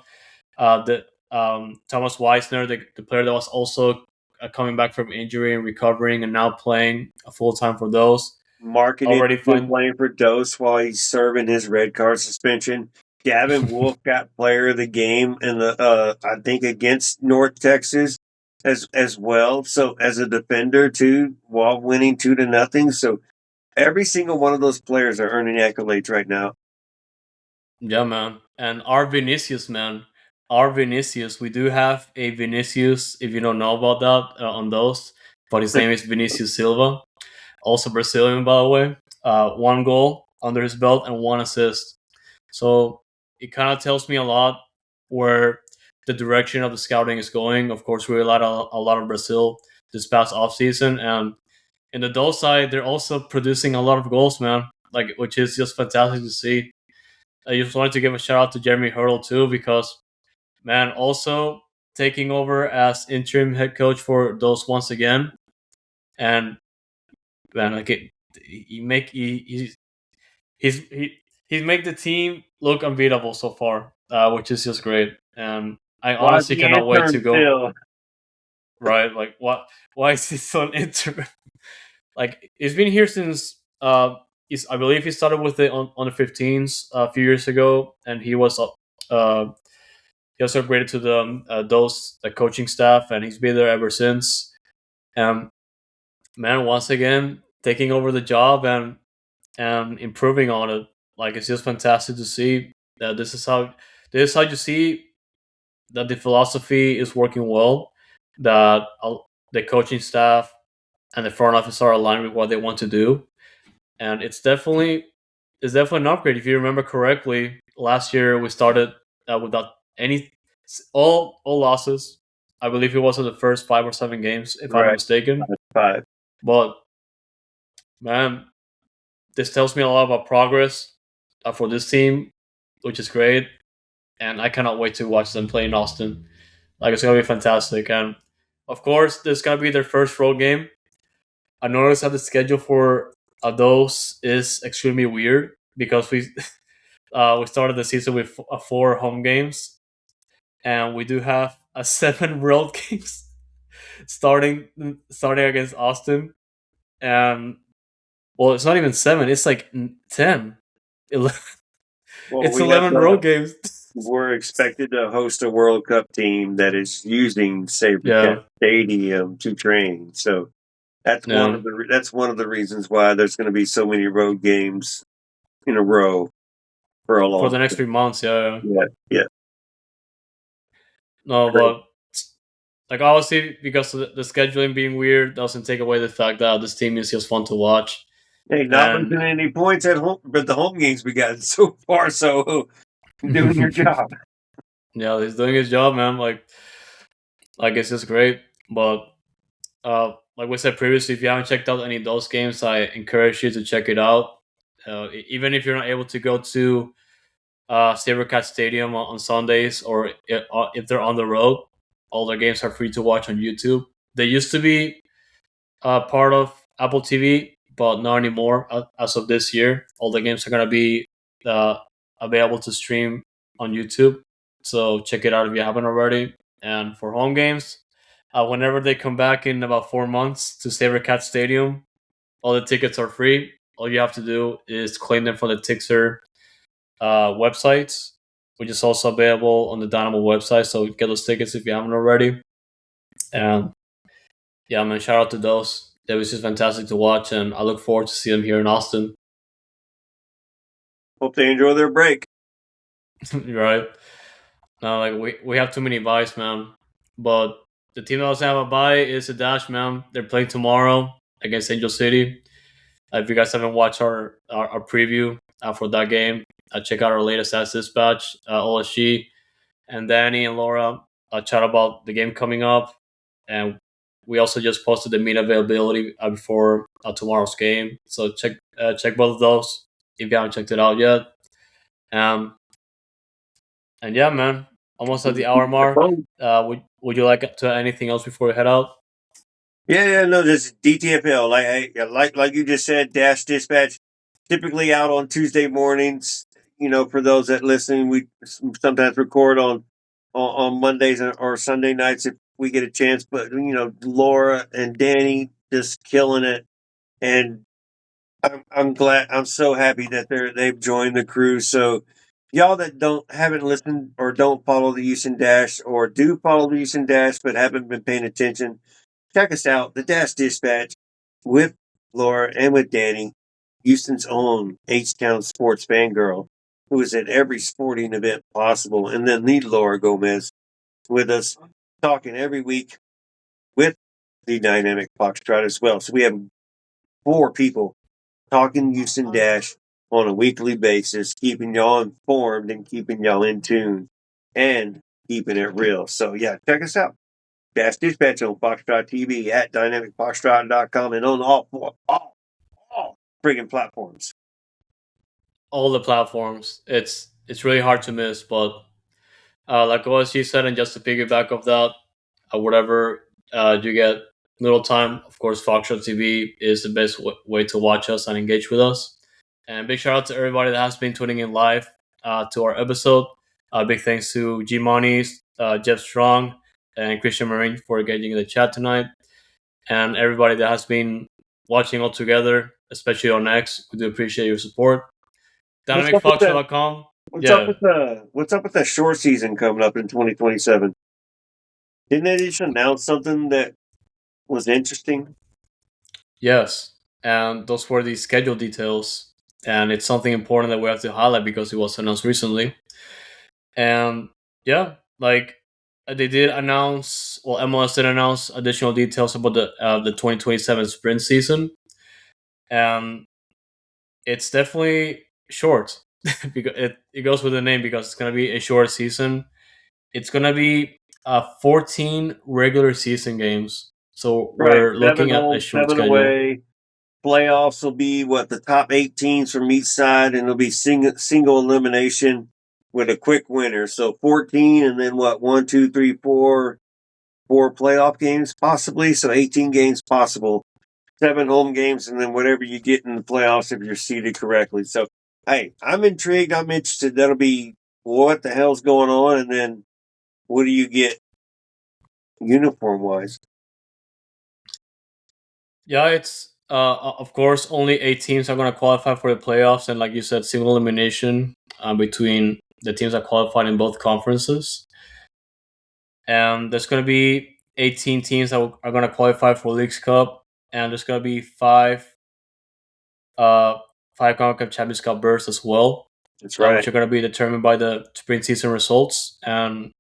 the Thomas Weisner, the player that was also coming back from injury and recovering and now playing full time for those. Marketing Already been find playing for Dose while he's serving his red card suspension. Gavin Wolf got player of the game in the I think against North Texas as well. So as a defender too, while winning 2-0. So every single one of those players are earning accolades right now. Yeah, man. And our Vinicius, man. Our Vinicius. We do have a Vinicius, if you don't know about that, on those. But his name is Vinicius Silva. Also Brazilian, by the way. 1 goal under his belt and 1 assist. So it kind of tells me a lot where the direction of the scouting is going. Of course, we relied on a lot of Brazil this past offseason. And in the Dole side, they're also producing a lot of goals, man. Like, which is just fantastic to see. I just wanted to give a shout out to Jeremy Hurdle too because man, also taking over as interim head coach for those once again, and man, like he's make the team look unbeatable so far, which is just great. And I Why honestly the cannot wait to intern go. still? Right, like what? Why is he so interim? Like he's been here since I believe he started with it on the 15s a few years ago, and uh he also upgraded to the coaching staff, and he's been there ever since. And man, once again, taking over the job and improving on it. Like it's just fantastic to see that this is how you see that the philosophy is working well. That the coaching staff and the front office are aligned with what they want to do, and it's definitely an upgrade. If you remember correctly, last year we started without any all losses. I believe it was in the first 5 or 7 games, if I'm not Right. mistaken. 5. But man, this tells me a lot about progress for this team, which is great. And I cannot wait to watch them play in Austin. Like it's gonna be fantastic. And of course, this is gonna be their first road game. I noticed that the schedule for those is extremely weird because we started the season with 4 home games, and we do have 7 road games starting against Austin. And well, it's not even 7; it's like 10. Well, It's we have 11 road games. we're expected to host a World Cup team that is using Sabercat Yeah, Stadium to train. So yeah. that's one of the reasons why there's going to be so many road games in a row for a For long the next time. 3 months, yeah. Yeah, yeah. No, Great. but like obviously because of the scheduling being weird doesn't take away the fact that this team is just fun to watch. Hey, not And losing any points at home, but the home games we got so far. So doing your job. yeah, he's doing his job, man. Like it's just great. But like we said previously, if you haven't checked out any of those games, I encourage you to check it out. Even if you're not able to go to Sabercat Stadium on Sundays, or if they're on the road, all their games are free to watch on YouTube. They used to be part of Apple TV, but not anymore. As of this year, all the games are gonna be uh, available to stream on YouTube. So check it out if you haven't already. And for home games, whenever they come back in about 4 months to Sabercat Stadium, all the tickets are free. All you have to do is claim them from the Tixer websites, which is also available on the Dynamo website. So get those tickets if you haven't already. And yeah, man, shout out to those. It was just fantastic to watch, and I look forward to see them here in Austin. Hope they enjoy their break. Right? No, like we have too many buys, man. But the team that doesn't have a buy is the Dash, man. They're playing tomorrow against Angel City. If you guys haven't watched our preview for that game, check out our latest stats dispatch. OSG and Danny and Laura chat about the game coming up, and we also just posted the meet availability before tomorrow's game. So check both of those if you haven't checked it out yet. And yeah, man, almost at the hour mark. Would you like to anything else before we head out? Yeah, no, this DTFL, like you just said, Dash Dispatch, typically out on Tuesday mornings. For those that listen, we sometimes record on Mondays or Sunday nights if we get a chance. But Laura and Danny just killing it, and I'm glad. I'm so happy that they've joined the crew. So y'all that haven't listened or don't follow the Houston Dash, or do follow the Houston Dash but haven't been paying attention, check us out, the Dash Dispatch, with Laura and with Danny, Houston's own H-Town sports fangirl, who is at every sporting event possible, and then the Laura Gomez with us, talking every week with the Dynamic Foxtrot as well. So we have 4 people talking Houston Dash on a weekly basis, keeping y'all informed and keeping y'all in tune and keeping it real. So yeah, check us out. Dash Dispatch on Foxtrot TV, at dynamicfoxtrot.com, and on all friggin' platforms. All the platforms. It's really hard to miss, but like OSG said, and just to piggyback off that, whatever you get Noodle Time, of course, Foxtrot TV is the best way to watch us and engage with us. And big shout out to everybody that has been tuning in live to our episode. Big thanks to G Monies, Jeff Strong, and Christian Marine for engaging in the chat tonight. And everybody that has been watching all together, especially on X, we do appreciate your support. DynamicFoxtrot.com. What's up with that short season coming up in 2027? Didn't they just announce something that was interesting? Yes, and those were the schedule details, and it's something important that we have to highlight because it was announced recently. And yeah, like they did announce, well, MLS did announce additional details about the 2027 sprint season, and it's definitely short because it goes with the name because it's gonna be a short season. It's gonna be 14 regular season games, so we're looking at a short 7 schedule. Away. Playoffs will be the top 8 teams from each side, and it'll be single elimination with a quick winner. So 14, and then 1, 2, 3, 4 playoff games possibly. So 18 games possible. 7 home games, and then whatever you get in the playoffs if you're seeded correctly. So hey, I'm intrigued. I'm interested. That'll be what the hell's going on, and then what do you get uniform wise? Yeah, it's of course only 8 teams are going to qualify for the playoffs, and like you said, single elimination between the teams that qualified in both conferences. And there's going to be 18 teams that are going to qualify for Leagues Cup, and there's going to be 5 CONCACAF Champions Cup berths as well. That's right. Which are going to be determined by the sprint season results. And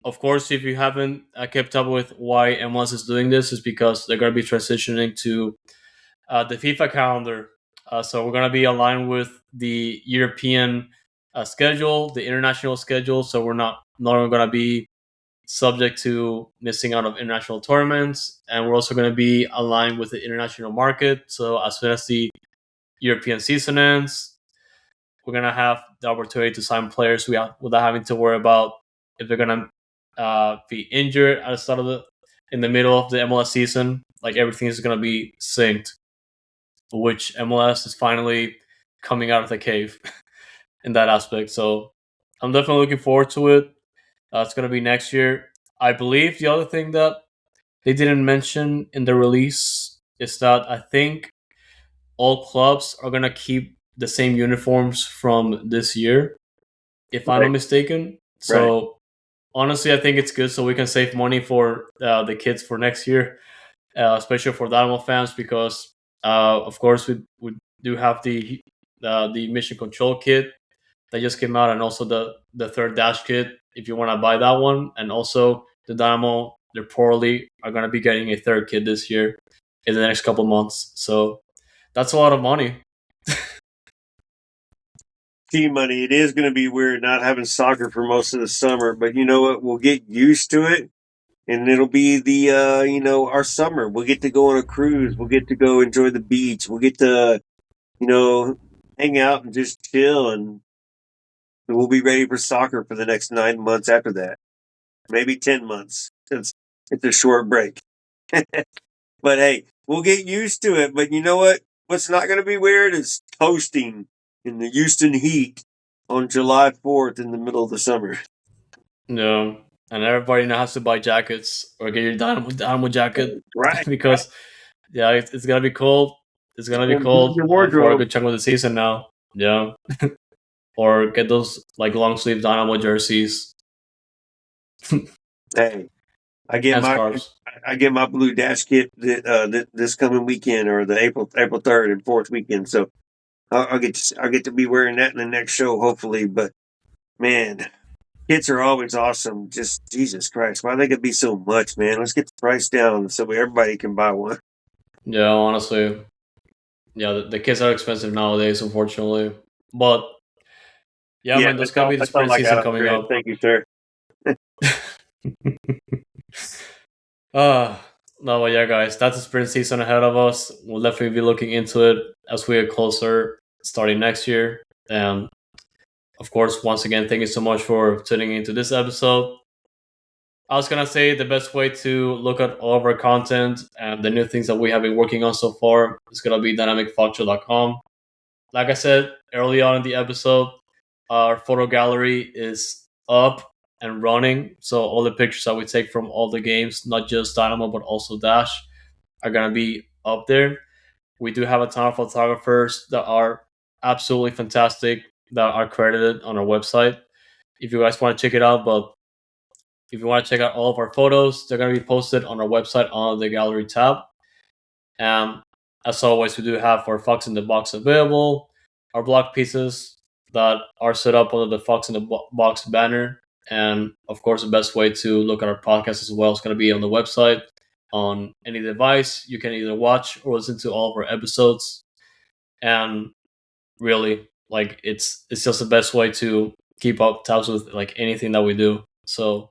of course, if you haven't kept up with why MLS is doing this, is because they're going to be transitioning to the FIFA calendar. So we're going to be aligned with the European schedule, the international schedule. So we're not going to be subject to missing out of international tournaments. And we're also going to be aligned with the international market. So as soon as the European season ends, we're going to have the opportunity to sign players without having to worry about if they're going to be injured at the in the middle of the MLS season, like everything is gonna be synced, which MLS is finally coming out of the cave in that aspect. So I'm definitely looking forward to it. It's gonna be next year. I believe the other thing that they didn't mention in the release is that I think all clubs are gonna keep the same uniforms from this year, if I'm not Right. mistaken. Right. So honestly, I think it's good so we can save money for the kids for next year, especially for Dynamo fans, because of course we do have the mission control kit that just came out, and also the third dash kit if you want to buy that one, and also the Dynamo they're poorly are going to be getting a third kit this year in the next couple months. So that's a lot of money. Team money. It is going to be weird not having soccer for most of the summer, but you know what? We'll get used to it, and it'll be the our summer. We'll get to go on a cruise. We'll get to go enjoy the beach. We'll get to hang out and just chill, and we'll be ready for soccer for the next 9 months after that. Maybe 10 months since it's a short break. But hey, we'll get used to it. But you know what? What's not going to be weird is toasting in the Houston heat on July 4th in the middle of the summer. No, and everybody now has to buy jackets or get your Dynamo jacket Right. because yeah, it's gonna be cold. It's gonna be cold Your for a wardrobe. good chunk of the season now. Yeah, or get those like long sleeve Dynamo jerseys Hey, I get and my scarves. I get my blue dash kit this coming weekend or the April 3rd and 4th weekend. So I'll get to be wearing that in the next show hopefully. But man, kits are always awesome. Just Jesus Christ, why they could be so much, man? Let's get the price down so everybody can buy one. Yeah, honestly, yeah, the kits are expensive nowadays, unfortunately. But yeah, Yeah, man, there's gonna be the that's all sprint I got season on coming Trent. up. Thank you, sir. uh no, but yeah, guys, that's the sprint season ahead of us. We'll definitely be looking into it as we get closer, starting next year. And of course, once again, thank you so much for tuning into this episode. I was gonna say the best way to look at all of our content and the new things that we have been working on so far is gonna be dynamicfactual.com. Like I said early on in the episode, our photo gallery is up and running. So all the pictures that we take from all the games, not just Dynamo but also Dash, are gonna be up there. We do have a ton of photographers that are absolutely fantastic that are credited on our website. If you guys want to check it out, but if you want to check out all of our photos, they're going to be posted on our website on the gallery tab. And as always, we do have our Fox in the Box available, our blog pieces that are set up under the Fox in the Box banner. And of course, the best way to look at our podcast as well is going to be on the website on any device. You can either watch or listen to all of our episodes. And really, like it's just the best way to keep up tabs with like anything that we do. So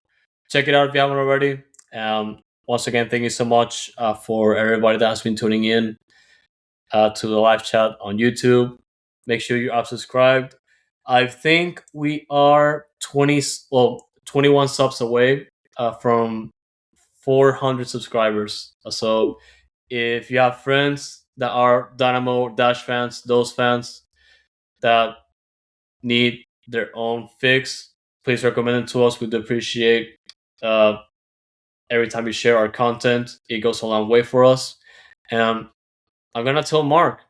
check it out if you haven't already. Once again, thank you so much for everybody that has been tuning in to the live chat on YouTube. Make sure you are subscribed. I think we are 21 subs away from 400 subscribers. So if you have friends that are Dynamo Dash fans, those fans that need their own fix, please recommend it to us. We'd appreciate uh, every time you share our content. It goes a long way for us. And I'm gonna tell Mark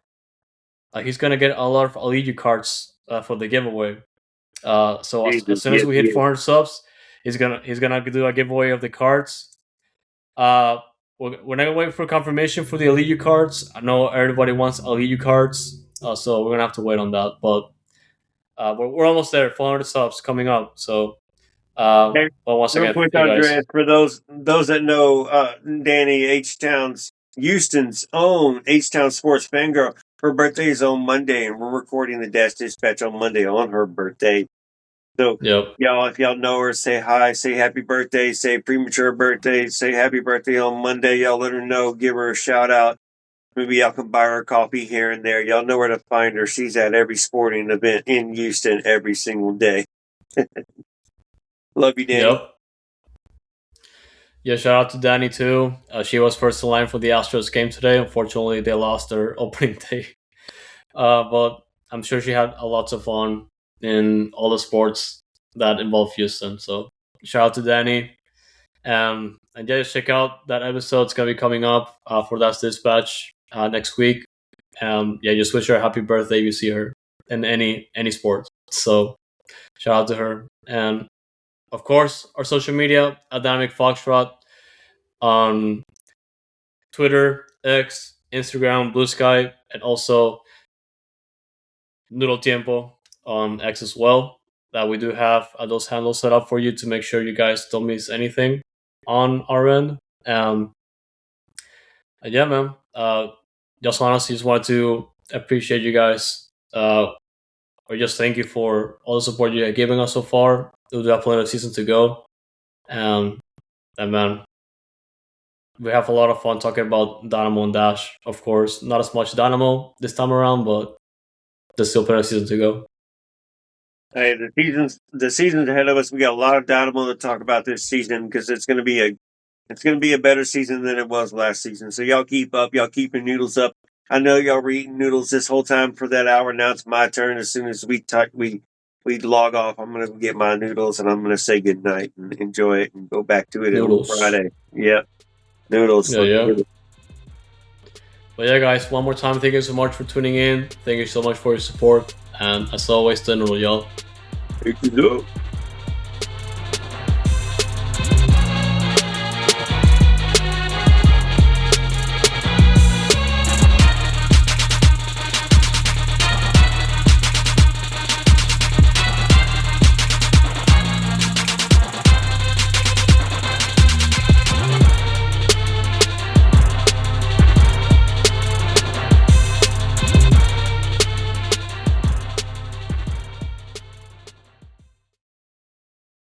he's gonna get a lot of Aliju cards for the giveaway. So as Jesus, soon as yes, we hit yes. 400 subs, he's gonna do a giveaway of the cards. Uh, we're not gonna wait for confirmation for the Aliju cards. I know everybody wants Aliju cards, so we're gonna have to wait on that. But we're almost there. 400 subs coming up. So, Hey, well, once real again, quick, thank you guys. Andres, for those that know Danny H Town's Houston's own H Town Sports Fangirl, her birthday is on Monday, and we're recording the Dash Dispatch on Monday on her birthday. So, Yep. y'all, if y'all know her, say hi, say happy birthday, say premature birthday, say happy birthday on Monday. Y'all let her know, give her a shout out. Maybe y'all can buy her coffee here and there. Y'all know where to find her. She's at every sporting event in Houston every single day. Love you, Danny. Yep. Yeah, shout out to Danny too. She was first in line for the Astros game today. Unfortunately, they lost their opening day. But I'm sure she had a lots of fun in all the sports that involve Houston. So shout out to Danny. And yeah, just check out that episode. It's gonna be coming up for That's Dispatch next week. Yeah, just wish her a happy birthday if you see her in any sport. So shout out to her. And of course, our social media, Dynamic Foxtrot on Twitter, X, Instagram, Blue Sky, and also Noodle Tiempo on X as well. That we do have those handles set up for you to make sure you guys don't miss anything on our end. Yeah, man. Just honestly, just want to appreciate you guys, or just thank you for all the support you're giving us so far. We do have plenty of season to go, and man, we have a lot of fun talking about Dynamo and Dash. Of course, not as much Dynamo this time around, but there's still plenty of season to go. Hey, the season's ahead of us. We got a lot of Dynamo to talk about this season because it's going to be a better season than it was last season. So y'all keep up. Y'all keep your noodles up. I know y'all were eating noodles this whole time for that hour. Now it's my turn. As soon as we log off, I'm going to get my noodles and I'm going to say goodnight and enjoy it and go back to it on Friday. Yep. Noodles. Yeah. But yeah, guys, one more time, thank you so much for tuning in. Thank you so much for your support. And as always, the Noodle, y'all. Thank you.